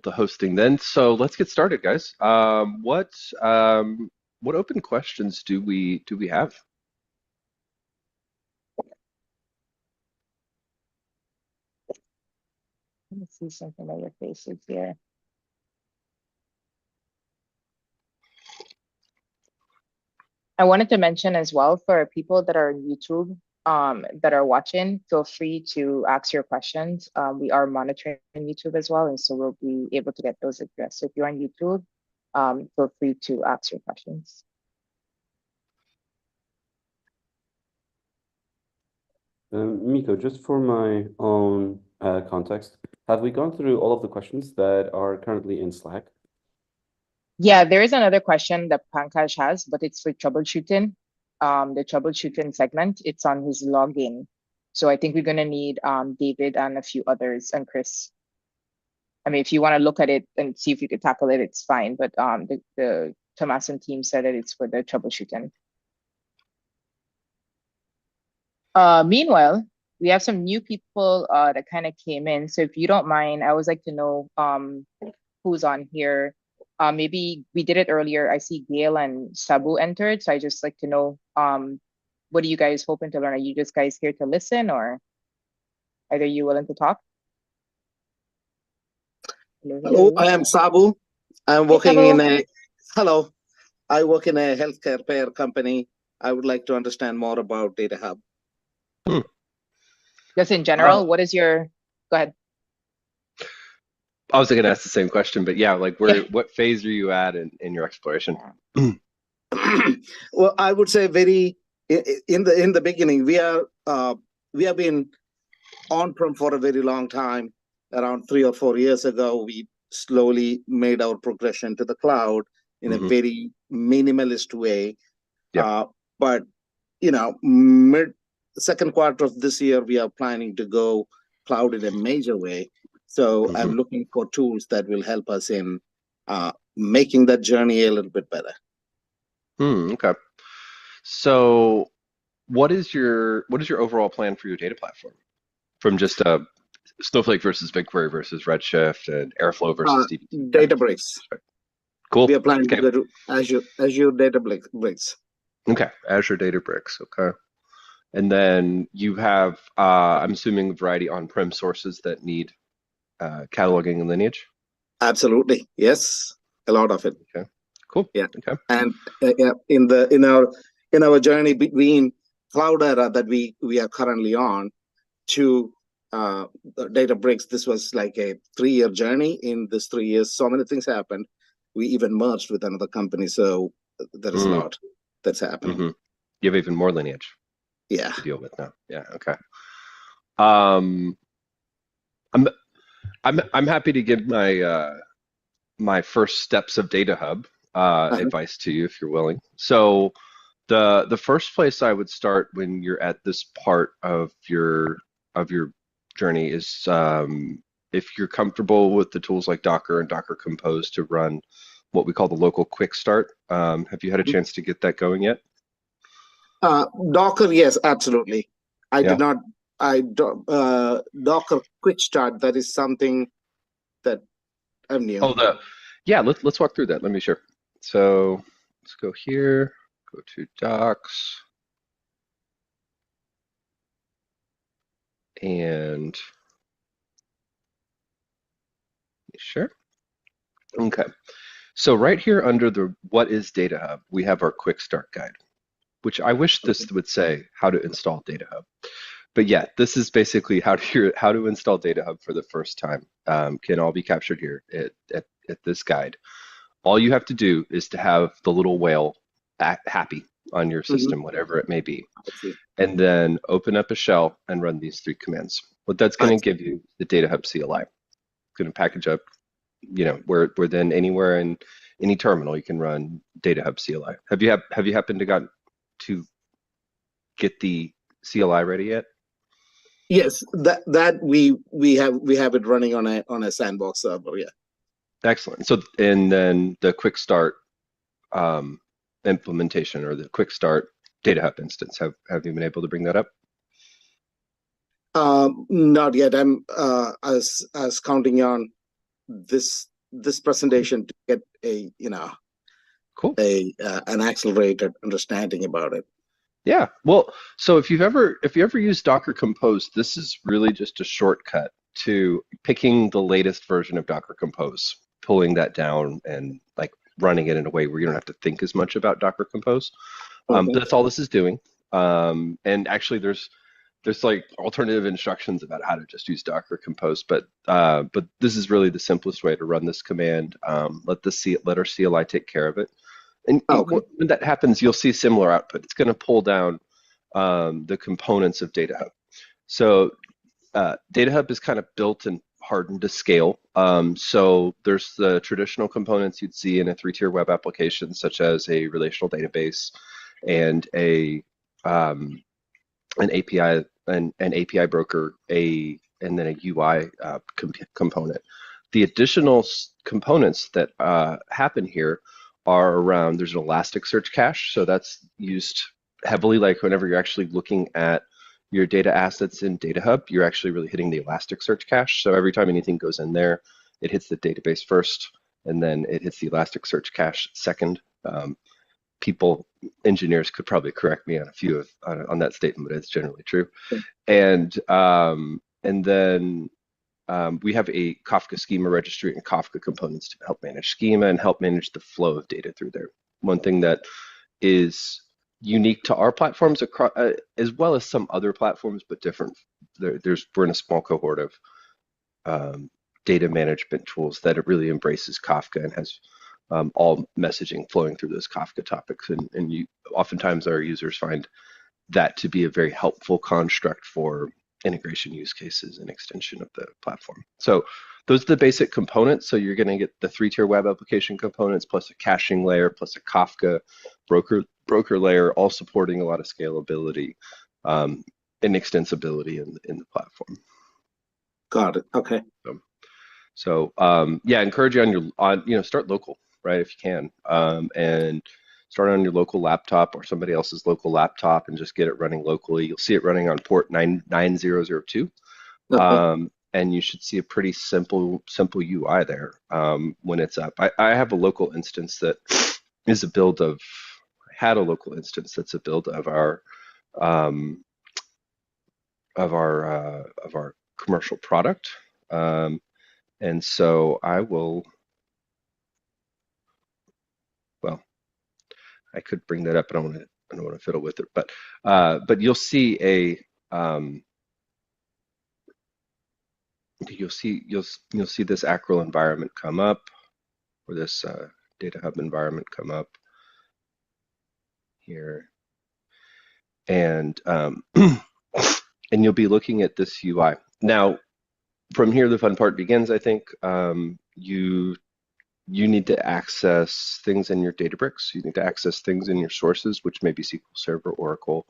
the hosting then. So let's get started, guys. What open questions do we have? Let me see something on your faces here. I wanted to mention as well for people that are on YouTube that are watching, feel free to ask your questions. We are monitoring YouTube as well, and so we'll be able to get those addressed. So if you're on YouTube, feel free to ask your questions. Miko, just for my own context, have we gone through all of the questions that are currently in Slack? Yeah, there is another question that Pankaj has, but it's for troubleshooting. The troubleshooting segment, it's on his login. So I think we're going to need David and a few others and Chris. I mean, if you want to look at it and see if you could tackle it, it's fine. But the Tomason team said that it's for the troubleshooting. Meanwhile, we have some new people that kind of came in. So if you don't mind, I always like to know who's on here. Maybe we did it earlier. I see Gail and Sabu entered. So I just like to know, what are you guys hoping to learn? Are you just guys here to listen, or are you willing to talk? Hello, I am Sabu. I'm working in a, hello, I work in a healthcare payer company. I would like to understand more about DataHub. Just in general, what is your, go ahead. I was going to ask the same question, but yeah, like what phase are you at in your exploration? Well, I would say in the beginning, we have been on-prem for a very long time. Around 3 or 4 years ago, we slowly made our progression to the cloud in a very minimalist way. Yeah. But second quarter of this year, we are planning to go cloud in a major way. So I'm looking for tools that will help us in making that journey a little bit better. Okay. So what is your overall plan for your data platform? From just Snowflake versus BigQuery versus Redshift and Airflow versus DBT? Databricks. Cool. We are planning to go to Azure Databricks. Okay, Azure Databricks. Okay. And then you have, I'm assuming, a variety on-prem sources that need cataloging and lineage? Absolutely. Yes. A lot of it. Okay. Cool. Yeah. Okay. And in our journey between cloud era that we are currently on to Databricks, this was like a 3-year journey. In this 3 years, so many things happened. We even merged with another company, so there is a lot that's happening. You have even more lineage. Yeah. To deal with now. Yeah. Okay. I'm happy to give my first steps of DataHub advice to you if you're willing. So the first place I would start when you're at this part of your journey is if you're comfortable with the tools like Docker and Docker Compose to run what we call the local quick start. Have you had a chance to get that going yet? Docker, yes, absolutely. Docker quick start, that is something that I'm new. Let's walk through that. Let me share. So let's go here, go to docs. And sure. Okay. So right here under the what is DataHub, we have our quick start guide, which I wish this would say how to install DataHub. But yeah, this is basically how to install DataHub for the first time. Can all be captured here at this guide. All you have to do is to have the little whale happy on your system, whatever it may be. And then open up a shell and run these 3 commands. What that's going to give you the DataHub CLI. It's going to package up, where then anywhere in any terminal you can run DataHub CLI. Have you happened to get the CLI ready yet? Yes, that we have it running on a sandbox server. Yeah. Excellent. So and then the quick start implementation or the quick start DataHub instance. Have you been able to bring that up? Not yet. I'm I was counting on this presentation to get a cool an accelerated understanding about it. Yeah. Well, so if you ever used Docker Compose, this is really just a shortcut to picking the latest version of Docker Compose, pulling that down and like running it in a way where you don't have to think as much about Docker Compose. But that's all this is doing. And actually there's like alternative instructions about how to just use Docker Compose, but this is really the simplest way to run this command. Let our CLI take care of it. And when that happens, you'll see similar output. It's going to pull down the components of DataHub. So DataHub is kind of built and hardened to scale. So there's the traditional components you'd see in a 3-tier web application, such as a relational database and an API broker, and then a UI component. The additional components that happen here are around, there's an Elasticsearch cache, so that's used heavily like whenever you're actually looking at your data assets in DataHub, you're actually really hitting the Elasticsearch cache. So every time anything goes in there, it hits the database first, and then it hits the Elasticsearch cache second. Engineers could probably correct me on on that statement, but it's generally true. And then we have a Kafka schema registry and Kafka components to help manage schema and help manage the flow of data through there. One thing that is unique to our platforms, as well as some other platforms, but different. We're in a small cohort of data management tools that it really embraces Kafka and has all messaging flowing through those Kafka topics. And oftentimes our users find that to be a very helpful construct for integration use cases and extension of the platform. So those are the basic components. So you're going to get the 3-tier web application components plus a caching layer plus a Kafka broker layer, all supporting a lot of scalability. extensibility in the platform. Got it. Okay. So yeah, encourage you start local, right, if you can, and start on your local laptop or somebody else's local laptop and just get it running locally. You'll see it running on port 9002. Okay. And you should see a pretty simple UI there when it's up. I have a local instance that is a build of, had a local instance that's a build of our commercial product. And so I will, well, I could bring that up, but I don't want to fiddle with it. But you'll see you'll see this Acryl environment come up, or this DataHub environment come up here, and and you'll be looking at this UI. Now, from here, the fun part begins. I think you need to access things in your Databricks. You need to access things in your sources, which may be SQL Server, Oracle,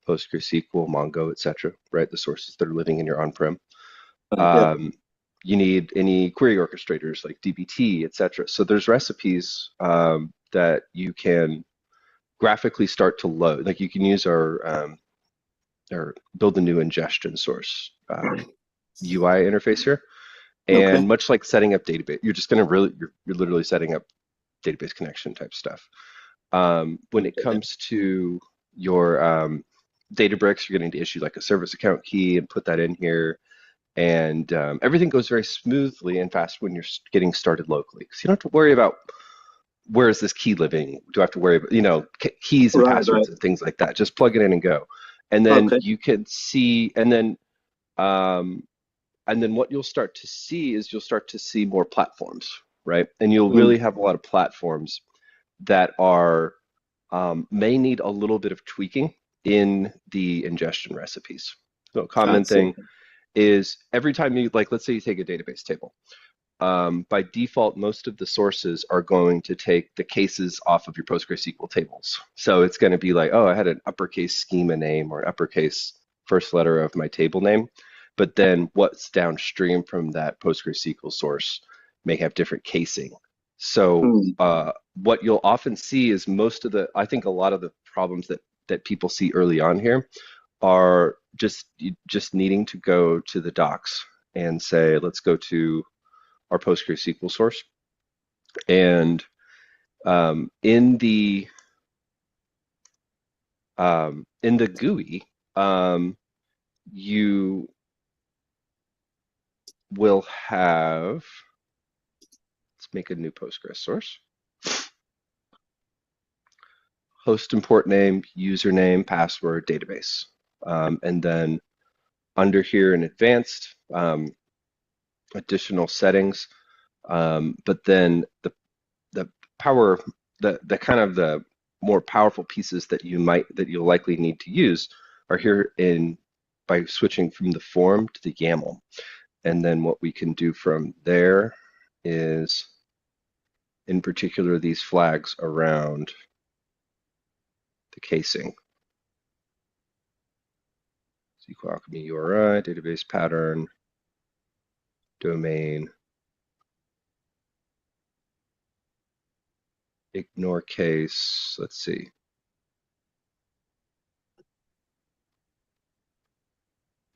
PostgreSQL, Mongo, etc. Right, the sources that are living in your on-prem. You need any query orchestrators like dbt, etc. So there's recipes that you can graphically start to load. Like you can use our or build a new ingestion source UI interface here. And much like setting up database, you're just going to you're literally setting up database connection type stuff. When it comes to your Databricks, you're going to issue like a service account key and put that in here. And everything goes very smoothly and fast when you're getting started locally. So you don't have to worry about where is this key living? Do I have to worry about, keys and passwords and things like that? Just plug it in and go. And then you can see, and then what you'll start to see is you'll start to see more platforms, right? And you'll really have a lot of platforms that are may need a little bit of tweaking in the ingestion recipes. So a common thing is every time you, like, let's say you take a database table. By default, most of the sources are going to take the cases off of your PostgreSQL tables. So it's going to be like, oh, I had an uppercase schema name or an uppercase first letter of my table name. But then what's downstream from that PostgreSQL source may have different casing. So what you'll often see is I think a lot of the problems that people see early on here are just needing to go to the docs and say, let's go to our PostgreSQL source. And in the GUI, you will have, let's make a new Postgres source. Host and port name, username, password, database. And then under here in advanced, additional settings. But then the kind of the more powerful pieces that you'll likely need to use are here by switching from the form to the YAML. And then what we can do from there is, in particular, these flags around the casing. SQL Alchemy URI, database pattern, domain, ignore case, let's see.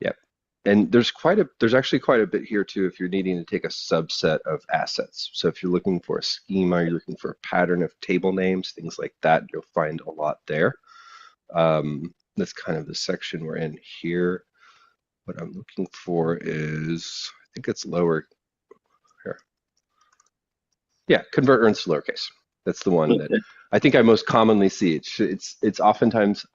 Yep. And there's actually quite a bit here too if you're needing to take a subset of assets. So if you're looking for a schema, you're looking for a pattern of table names, things like that, you'll find a lot there. That's kind of the section we're in here. What I'm looking for is, I think it's lower here. Yeah, convert errands to lowercase. That's the one that I think I most commonly see. It's oftentimes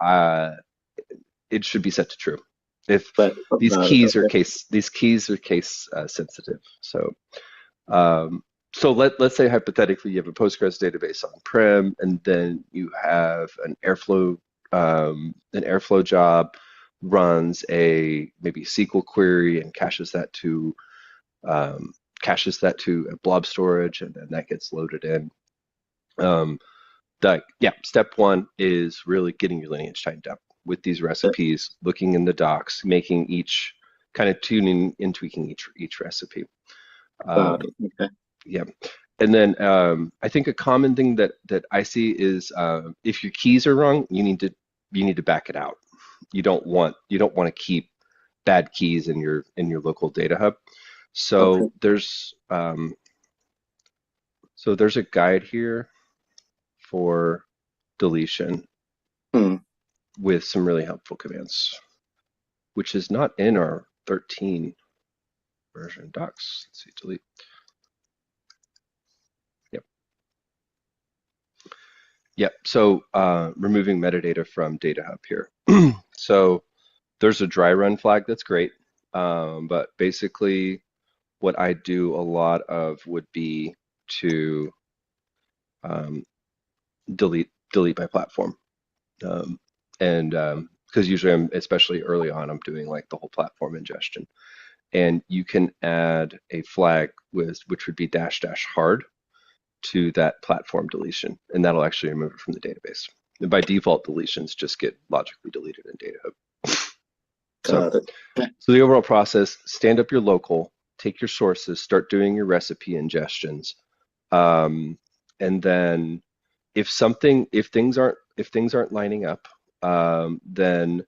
it should be set to true. If these keys are case sensitive. So let's say hypothetically you have a Postgres database on-prem, and then you have an Airflow job runs maybe a SQL query and caches that to a blob storage, and then that gets loaded in. Step one is really getting your lineage tightened up, with these recipes, looking in the docs, making each kind of tuning and tweaking each recipe. Okay. Yeah. And then I think a common thing that I see is if your keys are wrong, you need to back it out. You don't want to keep bad keys in your local data hub. So there's a guide here for deletion with some really helpful commands, which is not in our 13 version docs. Let's see, delete. Yep. So removing metadata from DataHub here. So there's a dry run flag that's great, but basically what I do a lot of would be to delete by platform, and because usually especially early on, I'm doing like the whole platform ingestion, and you can add a flag which would be -- hard to that platform deletion, and that'll actually remove it from the database. And by default, deletions just get logically deleted in DataHub. So the overall process: stand up your local, take your sources, start doing your recipe ingestions, and then if things aren't lining up, then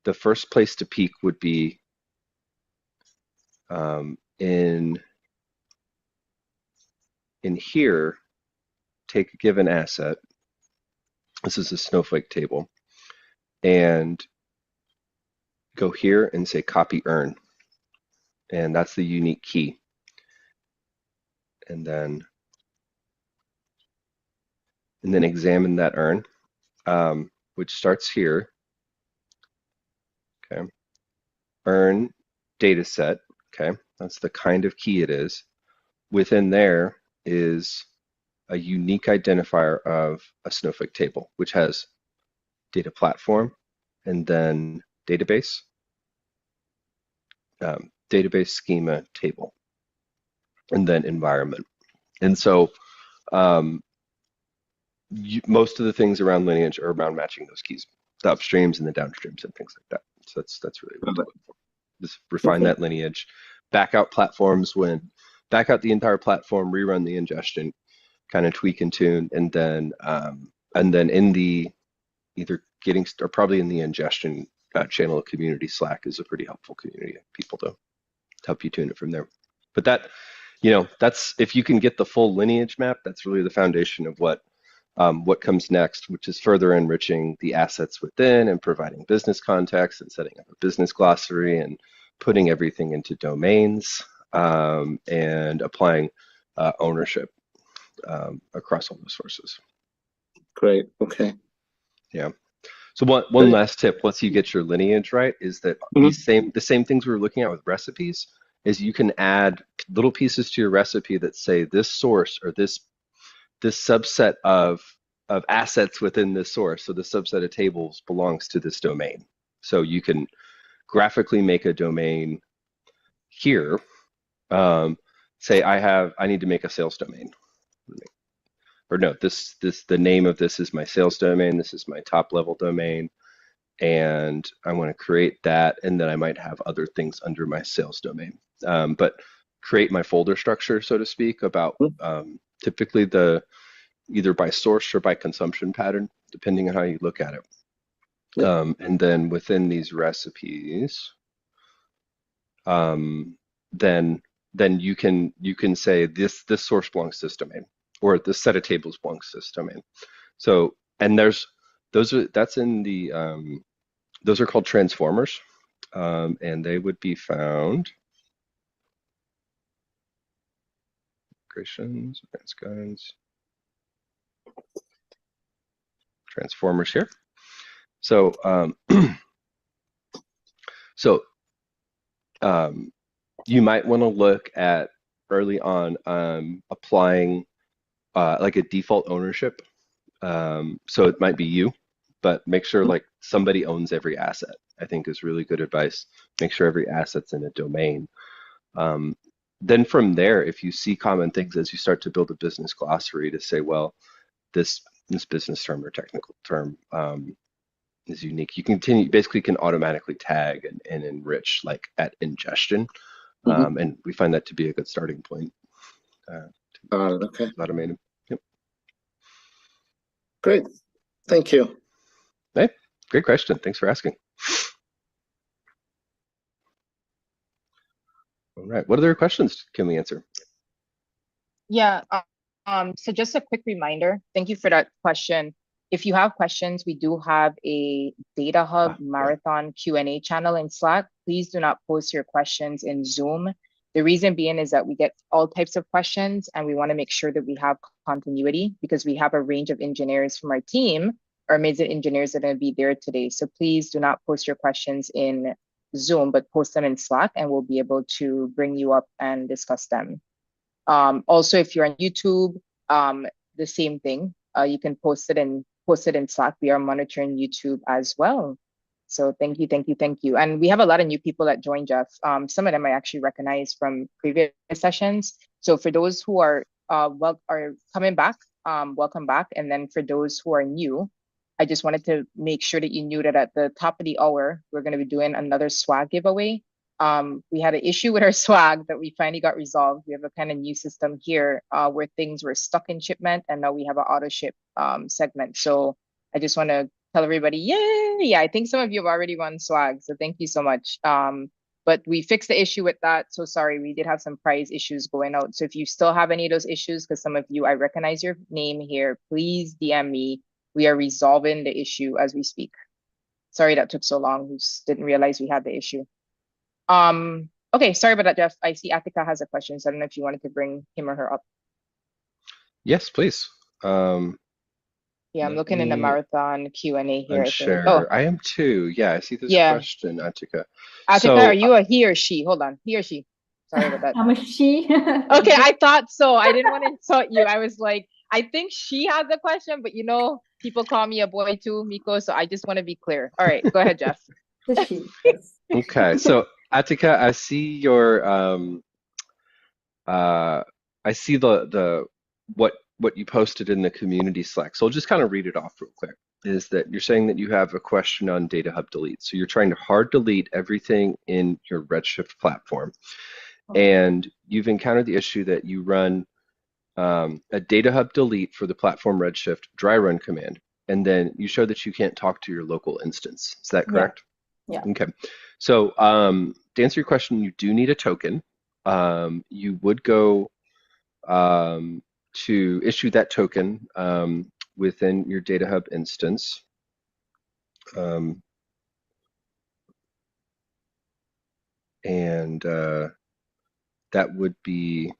the first place to peek would be in here. Take a given asset. This is a snowflake table, and go here and say copy earn, and that's the unique key. And then examine that earn, which starts here. Okay, earn data set. Okay, that's the kind of key it is. Within there is a unique identifier of a snowflake table, which has data platform, and then database, database schema table, and then environment. And so most of the things around lineage are around matching those keys, the upstreams and the downstreams and things like that. So that's really what I'm looking for. Just refine that lineage, back out the entire platform, rerun the ingestion, kind of tweak and tune, and then in the probably in the ingestion channel of community Slack is a pretty helpful community of people to help you tune it from there. But that's if you can get the full lineage map, that's really the foundation of what comes next, which is further enriching the assets within and providing business context and setting up a business glossary and putting everything into domains and applying ownership across all the sources. Great. Okay. Yeah. So one last tip, once you get your lineage right, is that the same things we were looking at with recipes is you can add little pieces to your recipe that say this source or this subset of assets within this source. So the subset of tables belongs to this domain. So you can graphically make a domain here. Say I need to make a sales domain. Or no, the name of this is my sales domain. This is my top level domain, and I want to create that, and then I might have other things under my sales domain. But create my folder structure, so to speak, about typically either by source or by consumption pattern, depending on how you look at it. And then within these recipes, then you can say this source belongs to this domain, or this set of tables belongs to this domain. So, and those are called transformers, and they would be found migrations, advanced guides, transformers here. So you might want to look at early on applying like a default ownership. So it might be you, but make sure like somebody owns every asset, I think is really good advice. Make sure every asset's in a domain. Then from there, if you see common things as you start to build a business glossary to say, well, this business term or technical term is unique. You basically can automatically tag and enrich like at ingestion. And we find that to be a good starting point. Okay. Automate them. Yep. Great. Thank you. Hey, great question. Thanks for asking. All right. What other questions can we answer? Yeah. So just a quick reminder. Thank you for that question. If you have questions, we do have a DataHub Marathon Q&A channel in Slack. Please do not post your questions in Zoom. The reason being is that we get all types of questions and we want to make sure that we have continuity because we have a range of engineers from our team, our amazing engineers that are going to be there today. So please do not post your questions in Zoom, but post them in Slack and we'll be able to bring you up and discuss them. Also, if you're on YouTube, the same thing. You can post it in Slack. We are monitoring YouTube as well. So thank you. And we have a lot of new people that joined, Jeff. Some of them I actually recognize from previous sessions. So for those who are coming back, welcome back. And then for those who are new, I just wanted to make sure that you knew that at the top of the hour, we're going to be doing another swag giveaway. We had an issue with our swag that we finally got resolved. We have a kind of new system here where things were stuck in shipment, and now we have an auto ship segment. So I just want to tell everybody, yay! Yeah, I think some of you have already won swag, so thank you so much. But we fixed the issue with that. So sorry, we did have some prize issues going out. So if you still have any of those issues, because some of you, I recognize your name here, please DM me. We are resolving the issue as we speak. Sorry that took so long. We just didn't realize we had the issue. Okay, sorry about that, Jeff. I see Atika has a question, so I don't know if you wanted to bring him or her up. Yes, please. Yeah, I'm looking in the marathon Q&A here. Share. Oh, I am too. Yeah, I see this question, Atika. Atika, are you a he or she? Hold on, he or she? Sorry about that. I'm a she. Okay, I thought so. I didn't want to insult you. I was like, I think she has a question, but you know, people call me a boy too, Miko, so I just want to be clear. All right, go ahead, Jeff. The she. Yes. Okay, so Atika, I see your I see what you posted in the community Slack. So I'll just kind of read it off real quick. Is that you're saying that you have a question on DataHub delete. So you're trying to hard delete everything in your Redshift platform. And you've encountered the issue that you run a DataHub delete for the platform Redshift dry run command. And then you show that you can't talk to your local instance. Is that correct? Yeah. Okay. So to answer your question, you do need a token. You would go to issue that token within your DataHub instance. And that would be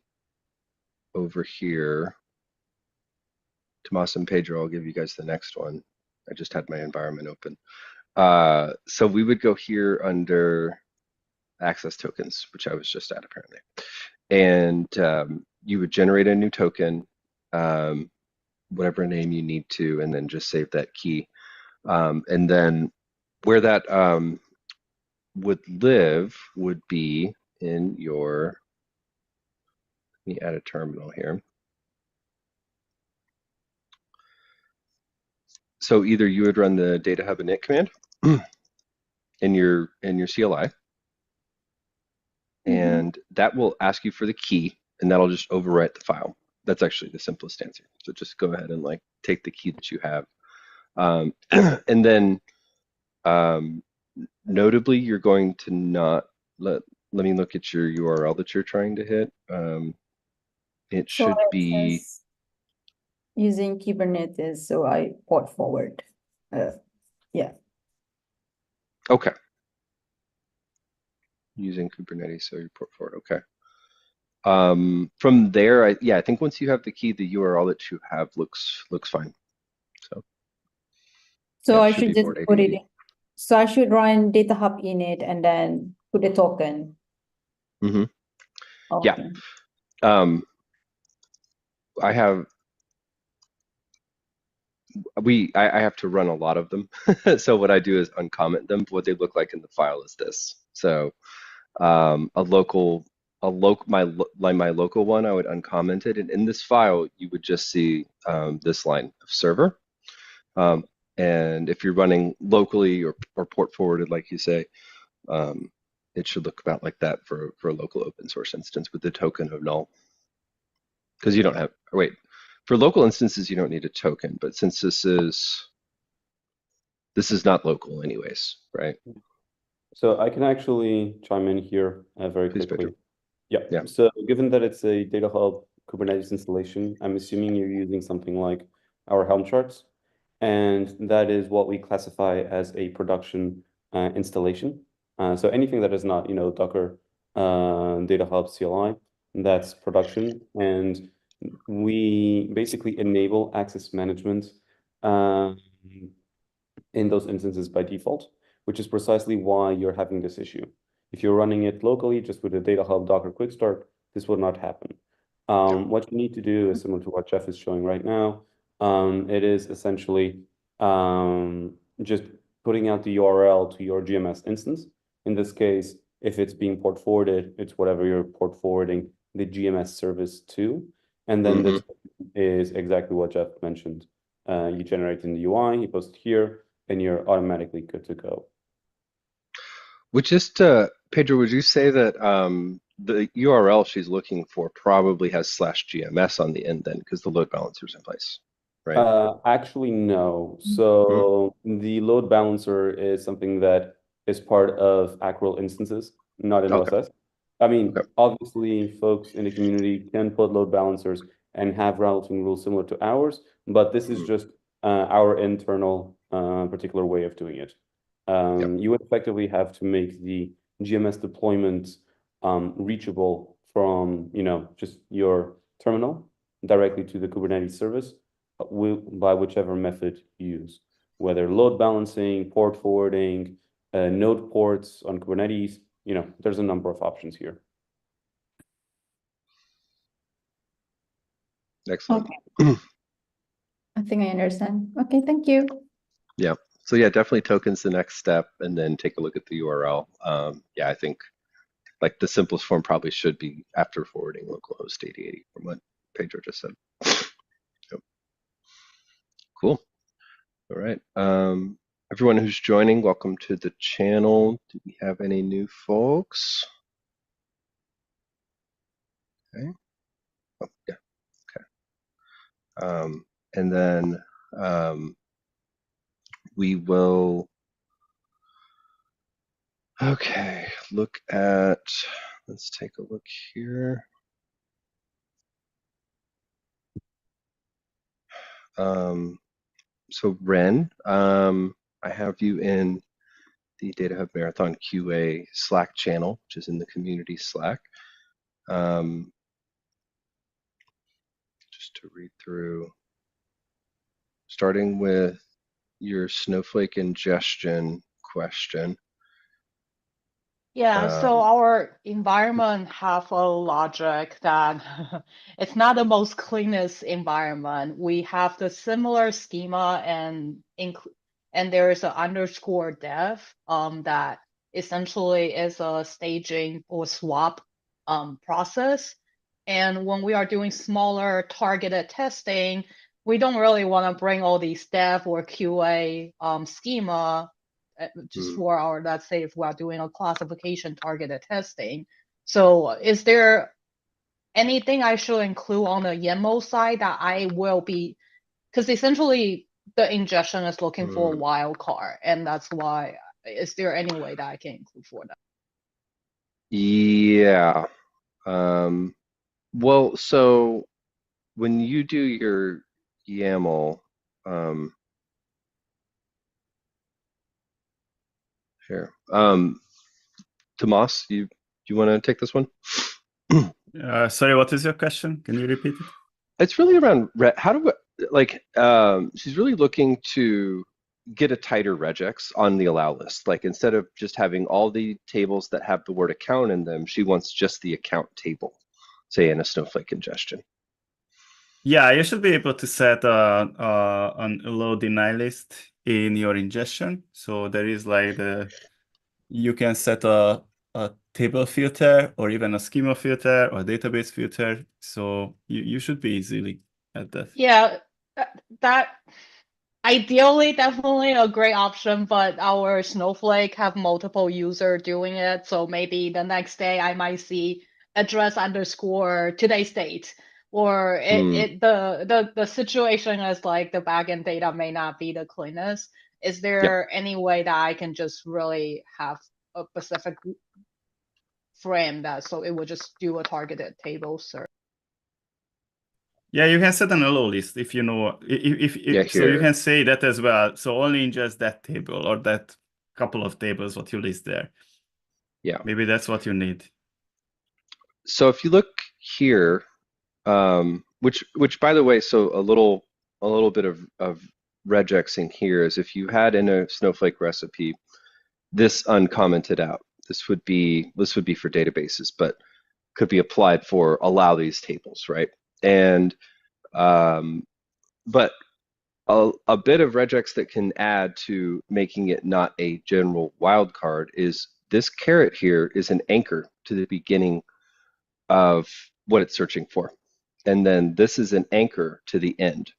over here. Tomas and Pedro, I'll give you guys the next one. I just had my environment open. So we would go here under access tokens, which I was just at apparently. And you would generate a new token, whatever name you need to, and then just save that key. And then where that would live would be in your, let me add a terminal here. So either you would run the DataHub init command in your CLI, and that will ask you for the key, and that'll just overwrite the file. That's actually the simplest answer. So just go ahead and like take the key that you have. And then notably, you're going to not let me look at your URL that you're trying to hit. It should be using Kubernetes, so I port forward. Yeah. Okay. Using Kubernetes, so you port forward. Okay. From there, I think once you have the key, the URL that you have looks fine. So yeah, I should just put it in. So I should run DataHub init and then put a token. Mm-hmm. Okay. Yeah. I have to run a lot of them. So what I do is uncomment them. What they look like in the file is this. So my local one, I would uncomment it, and in this file you would just see this line of server. And if you're running locally or port forwarded, like you say, it should look about like that for a local open source instance with the token of null. Because you don't have, wait, for local instances, you don't need a token, but since this is not local anyways, right? So I can actually chime in here very Please, quickly. Pedro. Yeah. So given that it's a DataHub Kubernetes installation, I'm assuming you're using something like our Helm charts, and that is what we classify as a production installation. So anything that is not, Docker, DataHub CLI, that's production, and we basically enable access management in those instances by default, which is precisely why you're having this issue. If you're running it locally, just with a DataHub Docker Quick Start, this will not happen. What you need to do is similar to what Jeff is showing right now. It is essentially just putting out the URL to your GMS instance. In this case, if it's being port forwarded, it's whatever you're port forwarding the GMS service to. And then this is exactly what Jeff mentioned. You generate in the UI, you post here, and you're automatically good to go. Pedro, would you say that the URL she's looking for probably has /GMS on the end then, because the load balancer's in place, right? Actually, no. So the load balancer is something that is part of Acrel instances, not in OSS. I mean, obviously, folks in the community can put load balancers and have routing rules similar to ours, but this is just our internal particular way of doing it. You would effectively have to make the GMS deployment reachable from, just your terminal directly to the Kubernetes service by whichever method you use, whether load balancing, port forwarding, node ports on Kubernetes, there's a number of options here. Excellent. Okay. I think I understand. Okay, thank you. Yeah. So yeah, definitely tokens the next step, and then take a look at the URL. Yeah, I think like the simplest form probably should be after forwarding localhost 8080 from what Pedro just said. Yep. Cool. All right. Everyone who's joining, welcome to the channel. Do we have any new folks? Okay. Oh, yeah. Okay. And then we will, look at, let's take a look here. So Ren, I have you in the DataHub Marathon QA Slack channel, which is in the community Slack. Just to read through, starting with your Snowflake ingestion question. Yeah, so our environment have a logic that it's not the most cleanest environment. We have the similar schema and there is an underscore dev that essentially is a staging or swap process. And when we are doing smaller targeted testing, we don't really want to bring all these dev or QA schema just for our, let's say if we are doing a classification targeted testing. So is there anything I should include on the YAML side that I will be, because essentially the ingestion is looking for a wildcard, and that's why, is there any way that I can include for that? Yeah. Well, so when you do your YAML, here, Tomas, you want to take this one? Sorry, what is your question? Can you repeat it? It's really around how do we, she's really looking to get a tighter regex on the allow list. Like instead of just having all the tables that have the word account in them, she wants just the account table, say in a Snowflake ingestion. Yeah, you should be able to set an allow deny list in your ingestion. So there is like you can set a table filter or even a schema filter or database filter. So you should be easily at that. Yeah, that ideally, definitely a great option, but our Snowflake have multiple user doing it. So maybe the next day I might see address underscore today's date, or the situation is like the backend data may not be the cleanest. Is there any way that I can just really have a specific frame that so it would just do a targeted table search? Yeah, you can set an allow list if you know if so you can say that as well. So only in just that table or that couple of tables what you list there. Yeah. Maybe that's what you need. So if you look here, which by the way, so a little bit of regexing here is if you had in a Snowflake recipe this uncommented out, this would be for databases, but could be applied for allow these tables, right? And but a bit of regex that can add to making it not a general wildcard is this caret here is an anchor to the beginning of what it's searching for. And then this is an anchor to the end.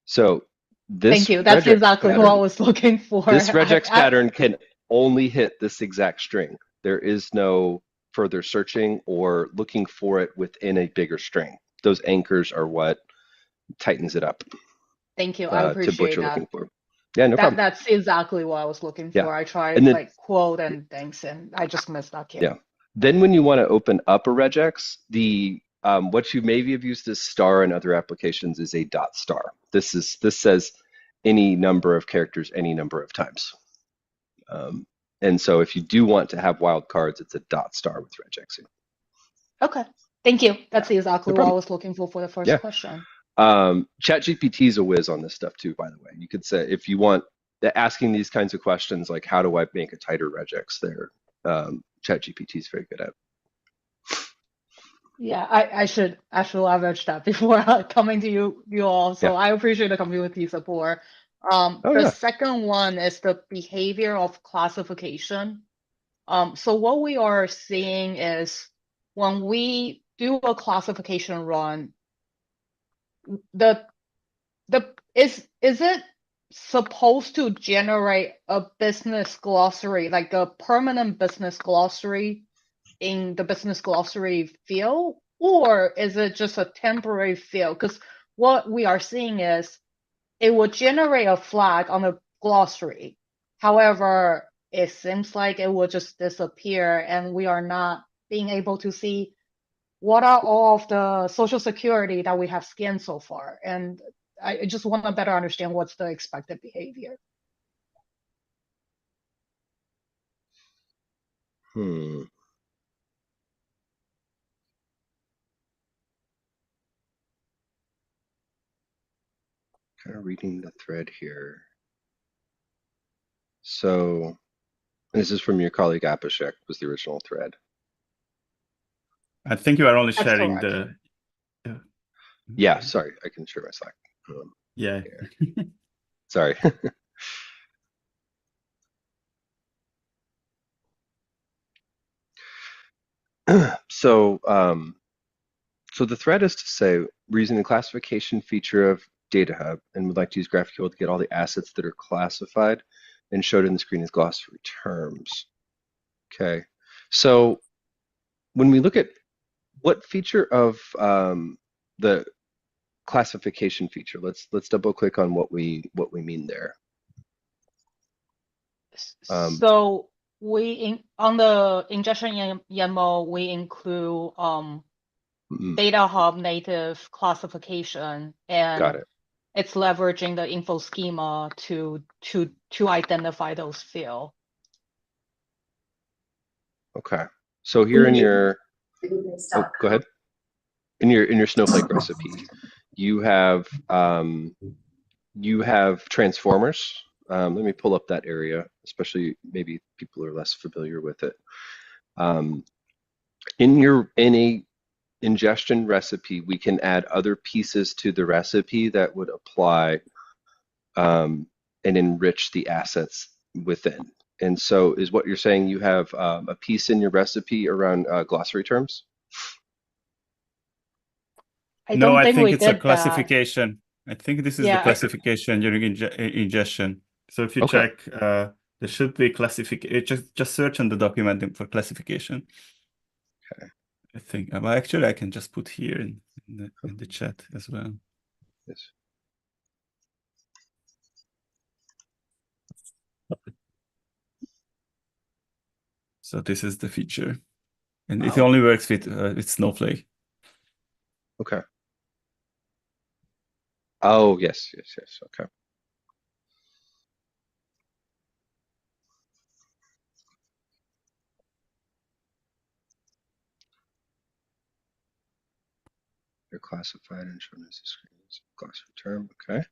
So this Thank you. That's exactly what I was looking for. This regex pattern can only hit this exact string. There is no further searching or looking for it within a bigger string. Those anchors are what tightens it up. Thank you. I appreciate to what you're that. looking for. Yeah, no problem. That's exactly what I was looking for. Yeah. I tried And then, like quote and things, and I just missed that. Yeah. Then when you want to open up a regex, the what you maybe have used as star in other applications is a dot star. This says any number of characters any number of times. And so if you do want to have wildcards, it's a dot star with regexing. Okay. Thank you. That's exactly what I was looking for the first question. ChatGPT is a whiz on this stuff too, by the way. You could say if you want asking these kinds of questions like how do I make a tighter regex there, ChatGPT is very good at. Yeah, I should leverage that before coming to you all. So I appreciate the community support. The second one is the behavior of classification. So what we are seeing is when we do a classification run, is it supposed to generate a business glossary, like a permanent business glossary in the business glossary field, or is it just a temporary field? Because what we are seeing is it will generate a flag on the glossary. However, it seems like it will just disappear, and we are not being able to see what are all of the social security that we have scanned so far. And I just want to better understand what's the expected behavior. Kind of reading the thread here. So this is from your colleague Abhishek, was the original thread. I think you are only sharing the. Yeah, sorry, I can share my Slack. Yeah. Sorry. So the thread is to say, we're using the classification feature of DataHub and would like to use GraphQL to get all the assets that are classified and showed in the screen as glossary terms. Okay, so when we look at what feature of the classification feature, let's double click on what we mean there. So on the ingestion YAML, we include DataHub native classification, and it's leveraging the info schema to identify those fields. Okay, so here in your go ahead. In your Snowflake recipe, you have transformers. Let me pull up that area, especially maybe people are less familiar with it. In a ingestion recipe, we can add other pieces to the recipe that would apply and enrich the assets within. And so is what you're saying you have a piece in your recipe around glossary terms? No, I think it's a classification. I think this is the classification during ingestion. So if you check, there should be classification. Just search on the document for classification. Okay. I think. Well, actually, I can just put here in the chat as well. Yes. So this is the feature, and it only works with Snowflake. Okay. Oh, yes. Okay. They're classified and shown as a screen glossary term. Okay.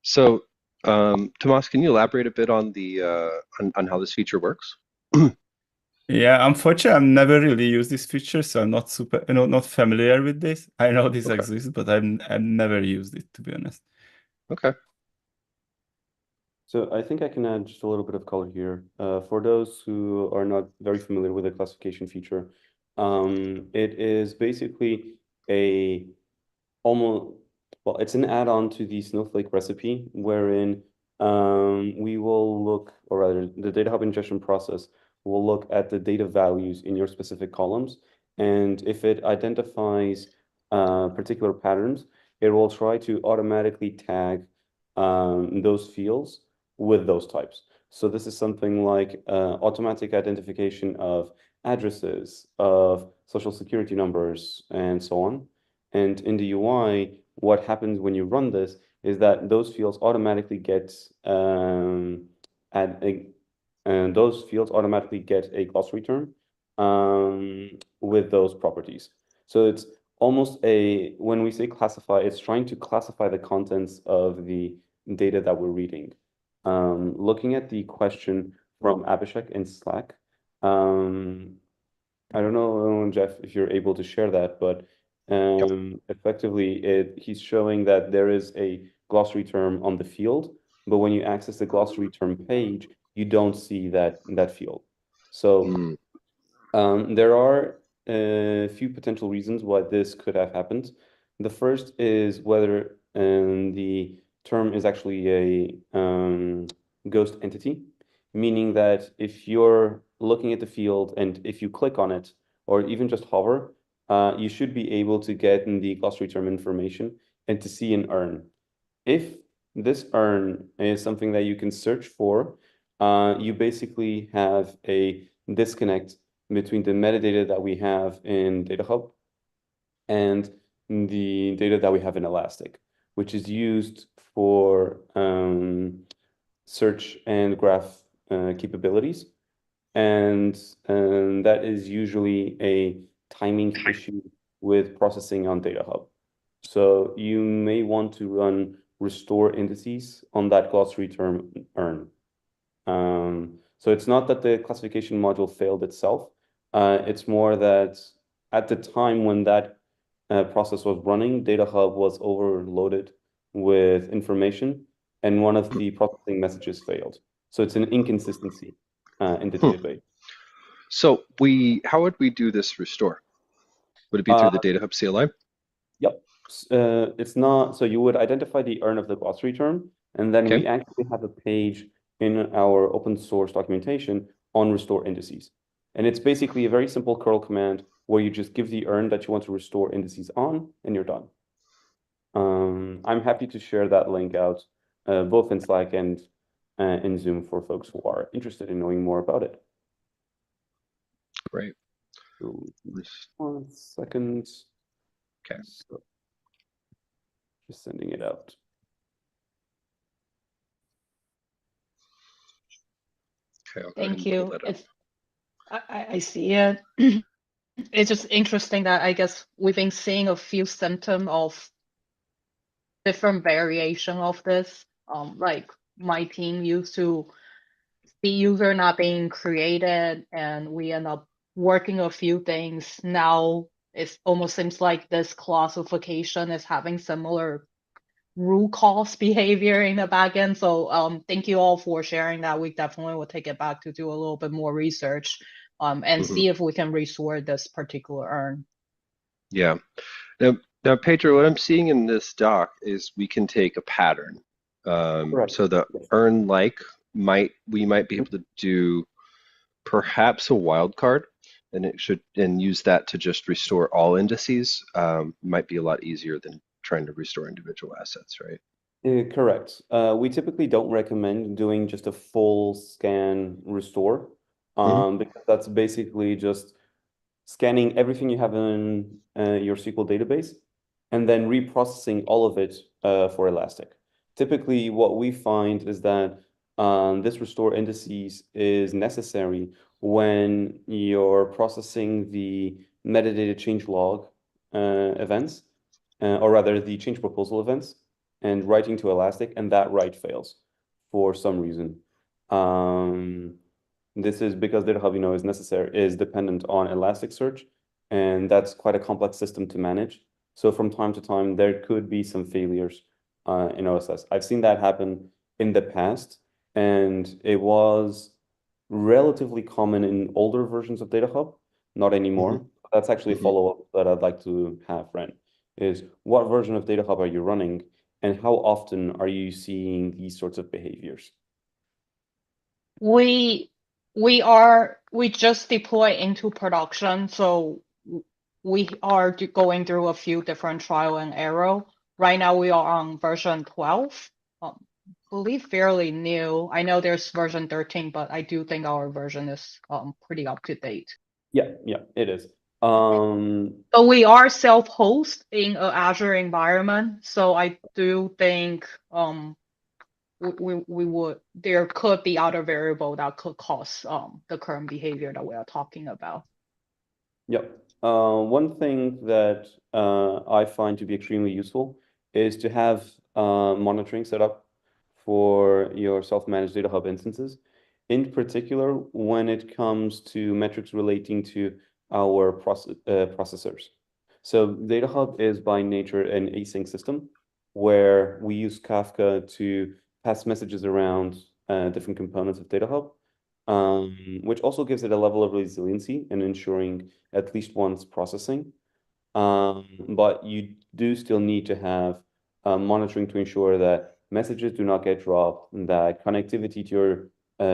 So, Tomas, can you elaborate a bit on the on how this feature works? Yeah, unfortunately, I've never really used this feature, so I'm not not familiar with this. I know this exists, but I've never used it, to be honest. Okay. So I think I can add just a little bit of color here. For those who are not very familiar with the classification feature, it is basically it's an add-on to the Snowflake recipe, wherein we will look, or rather the DataHub ingestion process will look at the data values in your specific columns. And if it identifies particular patterns, it will try to automatically tag those fields with those types. So this is something like automatic identification of addresses, of social security numbers, and so on. And in the UI, what happens when you run this is that those fields automatically get a glossary term with those properties. So it's almost when we say classify, it's trying to classify the contents of the data that we're reading. Looking at the question from Abhishek in Slack, I don't know, Jeff, if you're able to share that, but effectively, he's showing that there is a glossary term on the field, but when you access the glossary term page, you don't see that field. So there are a few potential reasons why this could have happened. The first is whether the term is actually a ghost entity, meaning that if you're looking at the field and if you click on it or even just hover, you should be able to get in the glossary term information and to see an urn. If this urn is something that you can search for, you basically have a disconnect between the metadata that we have in DataHub and the data that we have in Elastic, which is used for search and graph capabilities. And that is usually a timing issue with processing on DataHub. So you may want to run restore indices on that glossary term urn. So it's not that the classification module failed itself. It's more that at the time when that process was running, DataHub was overloaded with information, and one of the processing messages failed. So it's an inconsistency in the database. So how would we do this restore? Would it be through the DataHub CLI? Yep. It's not. So you would identify the urn of the glossary term, and then we actually have a page in our open source documentation on restore indices. And it's basically a very simple curl command where you just give the urn that you want to restore indices on, and you're done. I'm happy to share that link out both in Slack and in Zoom for folks who are interested in knowing more about it. Great. So, just 1 second. Okay. So, just sending it out. Okay, thank you. I see it. It's just interesting that I guess we've been seeing a few symptoms of different variation of this. Like my team used to see user not being created, and we end up working a few things. Now it almost seems like this classification is having similar root cause behavior in the backend. So thank you all for sharing that. We definitely will take it back to do a little bit more research and see if we can restore this particular urn. Yeah. Now, Now, Pedro, what I'm seeing in this doc is we can take a pattern. Correct. So the Yes. earn like we might be able to do perhaps a wildcard, and use that to just restore all indices. Might be a lot easier than trying to restore individual assets, right? Correct. We typically don't recommend doing just a full scan restore, because that's basically just scanning everything you have in your SQL database and then reprocessing all of it for Elastic. Typically, what we find is that this restore indices is necessary when you're processing the metadata change log events, or rather the change proposal events, and writing to Elastic, and that write fails for some reason. This is because DataHub, is dependent on Elasticsearch, and that's quite a complex system to manage. So from time to time, there could be some failures in OSS. I've seen that happen in the past, and it was relatively common in older versions of DataHub, not anymore. That's actually a follow-up that I'd like to have, Ren, is what version of DataHub are you running, and how often are you seeing these sorts of behaviors? We just deploy into production, so we are going through a few different trial and error. Right now we are on version 12. Believe fairly new. I know there's version 13, but I do think our version is pretty up to date. Yeah, it is. But we are self-host in an Azure environment, so I do think there could be other variable that could cause the current behavior that we are talking about. Yep. One thing that I find to be extremely useful is to have monitoring set up for your self-managed DataHub instances, in particular when it comes to metrics relating to our processors. So DataHub is by nature an async system where we use Kafka to pass messages around different components of DataHub, which also gives it a level of resiliency in ensuring at least once processing. But you do still need to have monitoring to ensure that messages do not get dropped, and that connectivity to your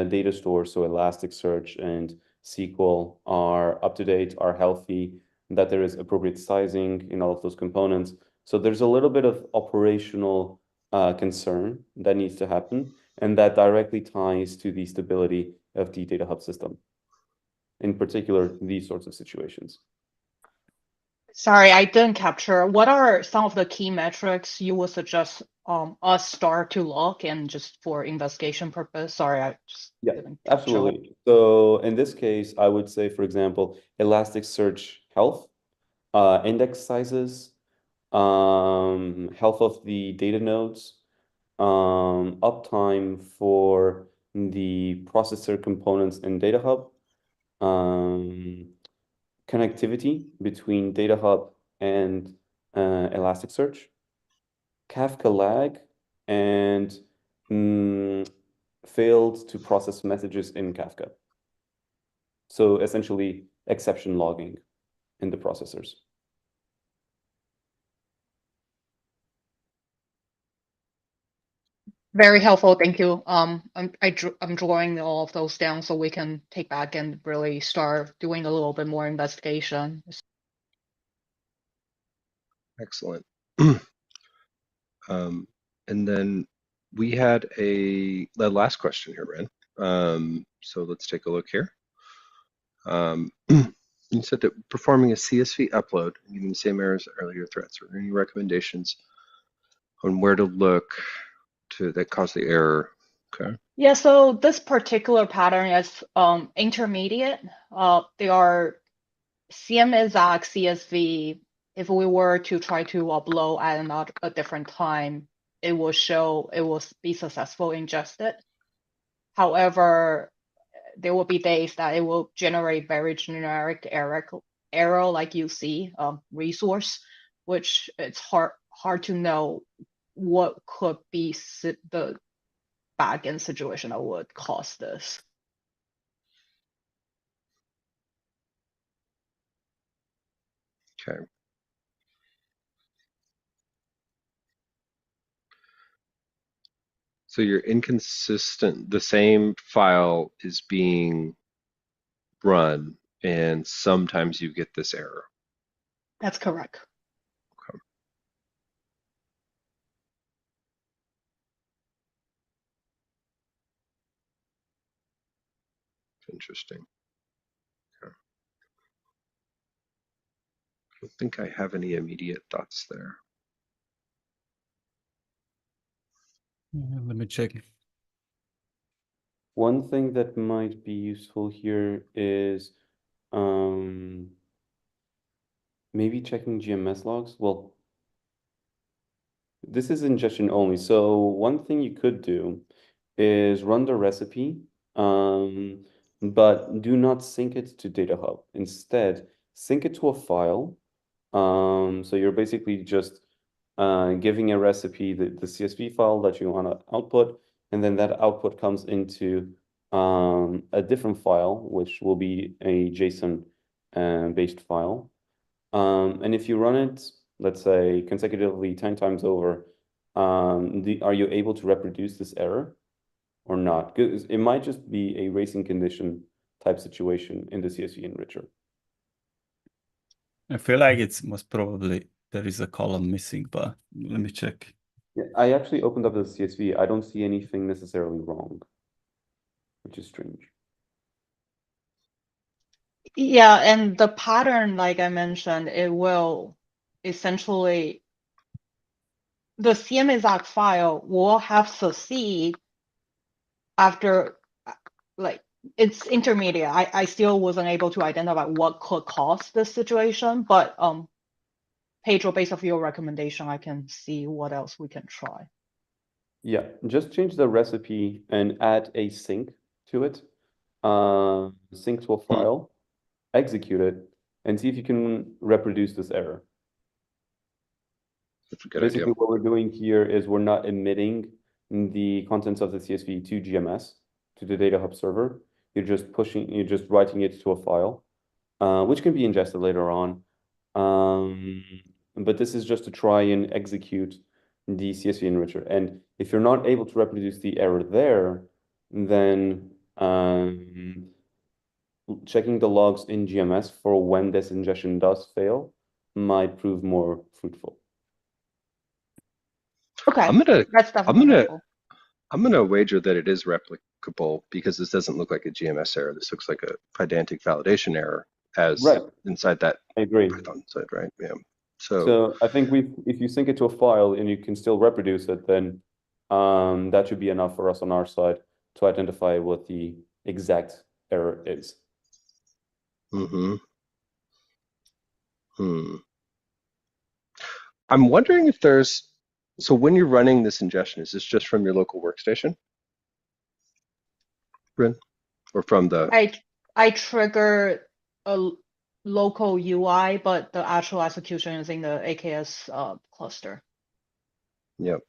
data store, so Elasticsearch and SQL, are up to date, are healthy, that there is appropriate sizing in all of those components. So there's a little bit of operational concern that needs to happen, and that directly ties to the stability of the DataHub system, in particular, these sorts of situations. Sorry, I didn't capture. What are some of the key metrics you would suggest us start to look, and just for investigation purpose? Sorry, I just didn't capture. Absolutely. So in this case, I would say, for example, Elasticsearch health, index sizes, health of the data nodes, uptime for the processor components in DataHub, connectivity between DataHub and Elasticsearch, Kafka lag, and failed to process messages in Kafka. So essentially, exception logging in the processors. Very helpful, thank you. I'm drawing all of those down so we can take back and really start doing a little bit more investigation. Excellent. And then we had the last question here, Ren. So let's take a look here. You said that performing a CSV upload using the same errors as earlier threats. Are there any recommendations on where to look that cause the error? Okay. Yeah, so this particular pattern is intermediate. They are CM exact CSV. If we were to try to upload at a different time, it will show it will be successful ingested. However, there will be days that it will generate very generic error like you see resource, which it's hard to know what could be the backend situation that would cause this. Okay. So you're inconsistent. The same file is being run, and sometimes you get this error. That's correct. Okay. Interesting. Okay. I don't think I have any immediate thoughts there. Let me check. One thing that might be useful here is maybe checking GMS logs. Well, this is ingestion only. So one thing you could do is run the recipe, but do not sync it to DataHub. Instead, sync it to a file. So you're basically just giving a recipe the CSV file that you want to output, and then that output comes into a different file, which will be a JSON based file. And if you run it, let's say consecutively 10 times over, are you able to reproduce this error or not? Because it might just be a racing condition type situation in the CSV enricher. I feel like it's most probably there is a column missing, but let me check. Yeah, I actually opened up the CSV. I don't see anything necessarily wrong, which is strange. Yeah, and the pattern, like I mentioned, it will essentially, the CMExec file will have succeed after, like, it's intermediate. I still wasn't able to identify what could cause this situation, but Pedro, based off your recommendation, I can see what else we can try. Yeah, just change the recipe and add a sync to it. Sync to a file, execute it, and see if you can reproduce this error. That's a good Basically, idea. what we're doing here is we're not emitting the contents of the CSV to GMS, to the DataHub server. You're just writing it to a file, which can be ingested later on. But this is just to try and execute the CSV enricher. And if you're not able to reproduce the error there, then checking the logs in GMS for when this ingestion does fail might prove more fruitful. Okay, that's definitely helpful. I'm gonna wager that it is replicable because this doesn't look like a GMS error. This looks like a pedantic validation error as inside that I agree. Python side, right? Yeah. So I think if you sync it to a file and you can still reproduce it, then that should be enough for us on our side to identify what the exact error is. I'm wondering if there's, so when you're running this ingestion, is this just from your local workstation, Bryn? Or from the... I trigger a local UI, but the actual execution is in the AKS cluster. Yep.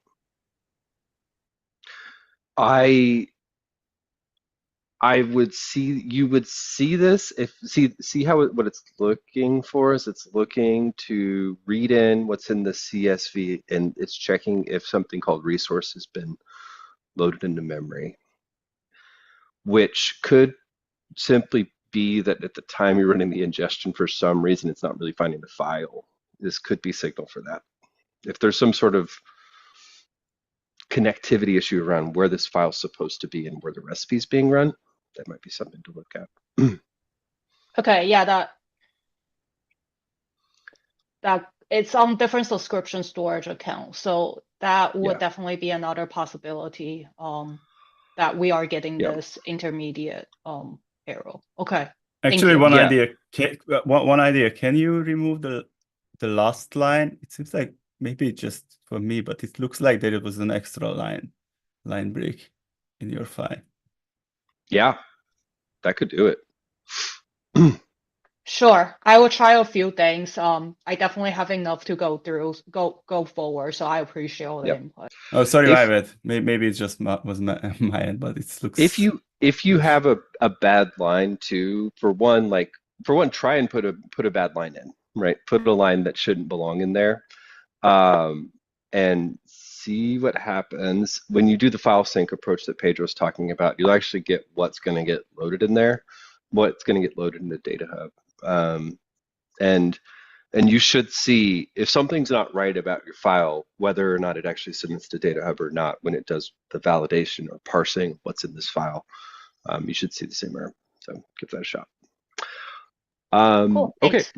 You would see this if see how what it's looking for is it's looking to read in what's in the CSV and it's checking if something called resource has been loaded into memory, which could simply be that at the time you're running the ingestion, for some reason it's not really finding the file. This could be signal for that. If there's some sort of connectivity issue around where this file's supposed to be and where the recipe is being run, that might be something to look at. Okay, yeah, that it's on different subscription storage accounts, so that would definitely be another possibility. That we are getting this intermediate error. Okay. Actually, one idea. One idea. Can you remove the last line? It seems like maybe just for me, but it looks like there was an extra line break in your file. Yeah, that could do it. Sure, I will try a few things. I definitely have enough to go through, go forward. So I appreciate all the input. Oh, sorry, my bad. Maybe it's just was my end, but it looks. If you have a bad line too, for one, try and put a bad line in, right? Put a line that shouldn't belong in there, and see what happens when you do the file sync approach that Pedro's talking about. You'll actually get what's going to get loaded in there, what's going to get loaded into DataHub. And you should see if something's not right about your file, whether or not it actually submits to DataHub or not when it does the validation or parsing what's in this file. You should see the same error. So give that a shot. Cool, okay, thanks.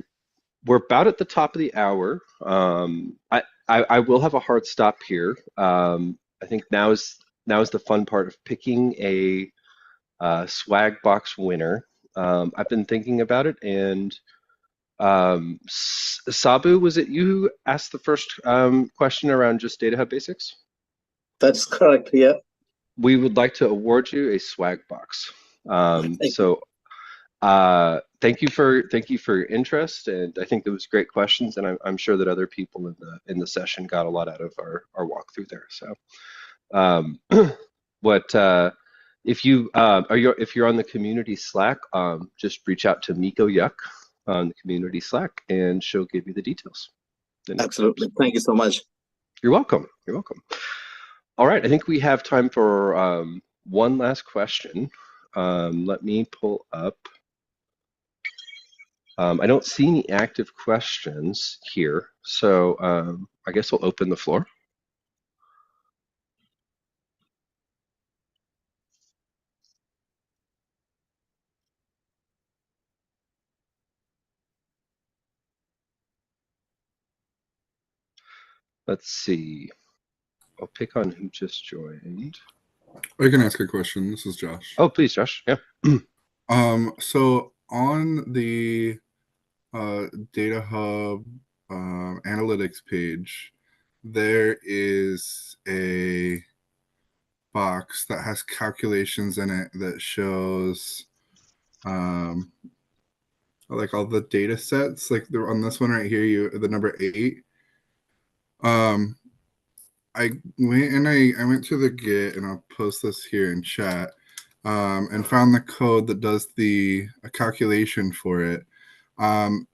we're about at the top of the hour. I will have a hard stop here. I think now is the fun part of picking a swag box winner. I've been thinking about it, and Sabu, was it you who asked the first question around just DataHub basics? That's correct. Yeah. We would like to award you a swag box. Thank you for your interest, and I think it was great questions, and I'm sure that other people in the session got a lot out of our walkthrough there. So, if you're on the community Slack, just reach out to Miko Yuck on the community Slack, and she'll give you the details. Absolutely. Thank you so much. You're welcome. You're welcome. All right, I think we have time for one last question. Let me pull up. I don't see any active questions here, so I guess we'll open the floor. Let's see. I'll pick on who just joined. I can ask a question. This is Josh. Oh, please, Josh. Yeah. So on the DataHub analytics page, there is a box that has calculations in it that shows like all the data sets. Like on this one right here, the number 8. I went to the Git, and I'll post this here in chat, and found the code that does a calculation for it.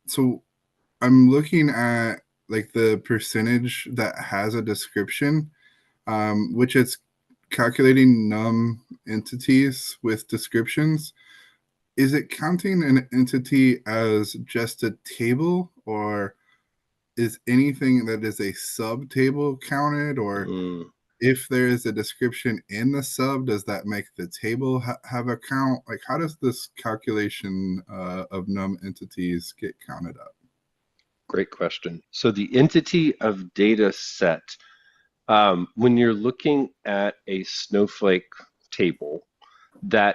So I'm looking at like the percentage that has a description, which it's calculating num entities with descriptions. Is it counting an entity as just a table, or is anything that is a sub table counted? Or if there is a description in the sub, does that make the table have a count? Like, how does this calculation of num entities get counted up? Great question. So the entity of data set, when you're looking at a Snowflake table, a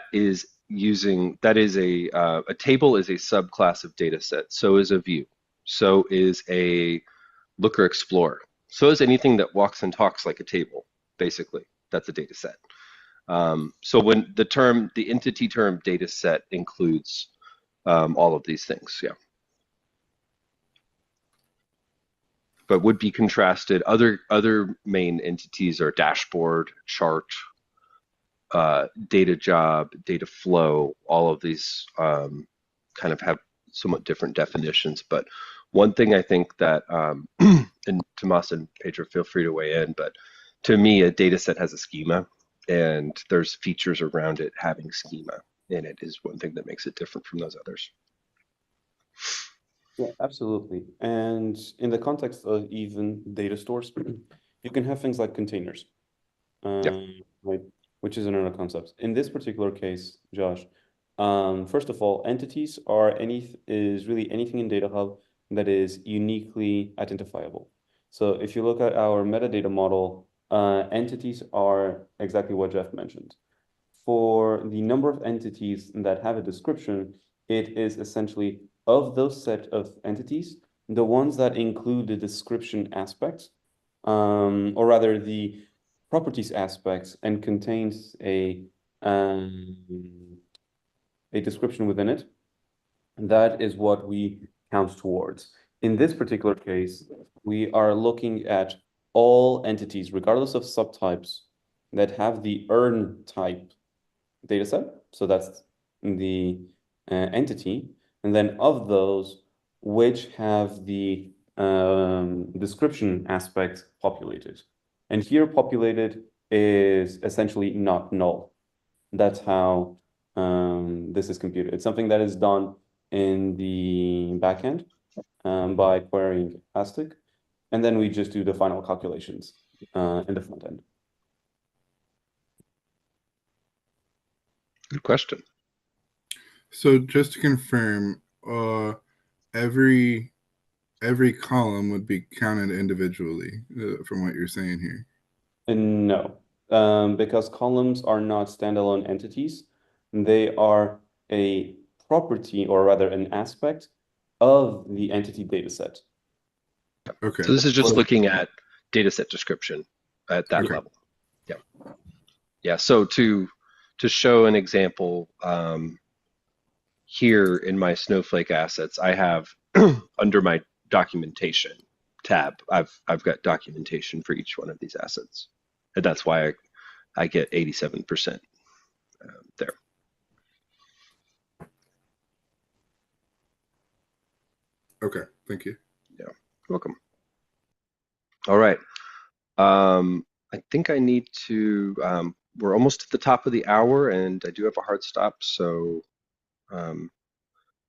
table is a subclass of data set. So is a view. So is a Looker Explorer. So is anything that walks and talks like a table, basically. That's a data set. So when the entity term data set includes all of these things, yeah. But would be contrasted. Other main entities are dashboard, chart, data job, data flow. All of these kind of have somewhat different definitions. But one thing I think that, and Tomas and Pedro, feel free to weigh in, but to me, a data set has a schema, and there's features around it having schema in it is one thing that makes it different from those others. Yeah, absolutely. And in the context of even data stores, you can have things like containers, right, which is another concept. In this particular case, Josh, first of all, entities is really anything in DataHub that is uniquely identifiable. So if you look at our metadata model, entities are exactly what Jeff mentioned. For the number of entities that have a description, it is essentially of those set of entities, the ones that include the description aspects, or rather the properties aspects, and contains a description within it, that is what we count towards. In this particular case, we are looking at all entities, regardless of subtypes, that have the earn type dataset. So that's the entity. And then of those, which have the description aspect populated. And here populated is essentially not null. That's how this is computed. It's something that is done in the backend by querying Astic, and then we just do the final calculations in the front end. Good question. So just to confirm, every column would be counted individually from what you're saying here. And no, because columns are not standalone entities. They are a property, or rather an aspect of the entity dataset. Okay. So this is just looking at dataset description at that level. Yeah. Yeah. So to show an example, here in my Snowflake assets, I have under my documentation tab, I've got documentation for each one of these assets, and that's why I get 87% there. Okay, thank you. Yeah, welcome. All right. I think I need to. We're almost at the top of the hour, and I do have a hard stop. So,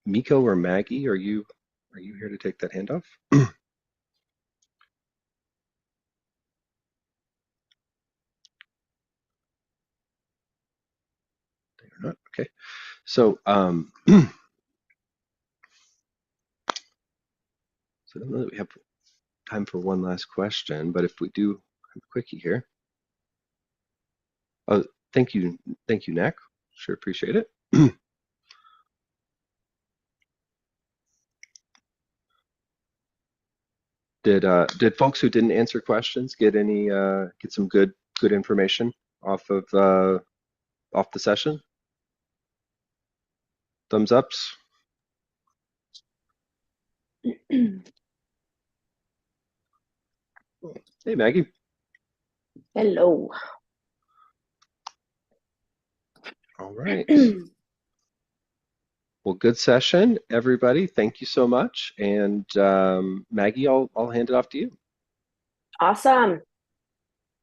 Miko or Maggie, are you here to take that handoff? They're not. Okay. So, so I don't know that we have time for one last question, but if we do, have a quickie here. Oh, thank you, Nick. Sure appreciate it. Did folks who didn't answer questions get some good information off of the session? Thumbs ups. Hey, Maggie. Hello. All right. Well, good session, everybody. Thank you so much. And Maggie, I'll hand it off to you. Awesome.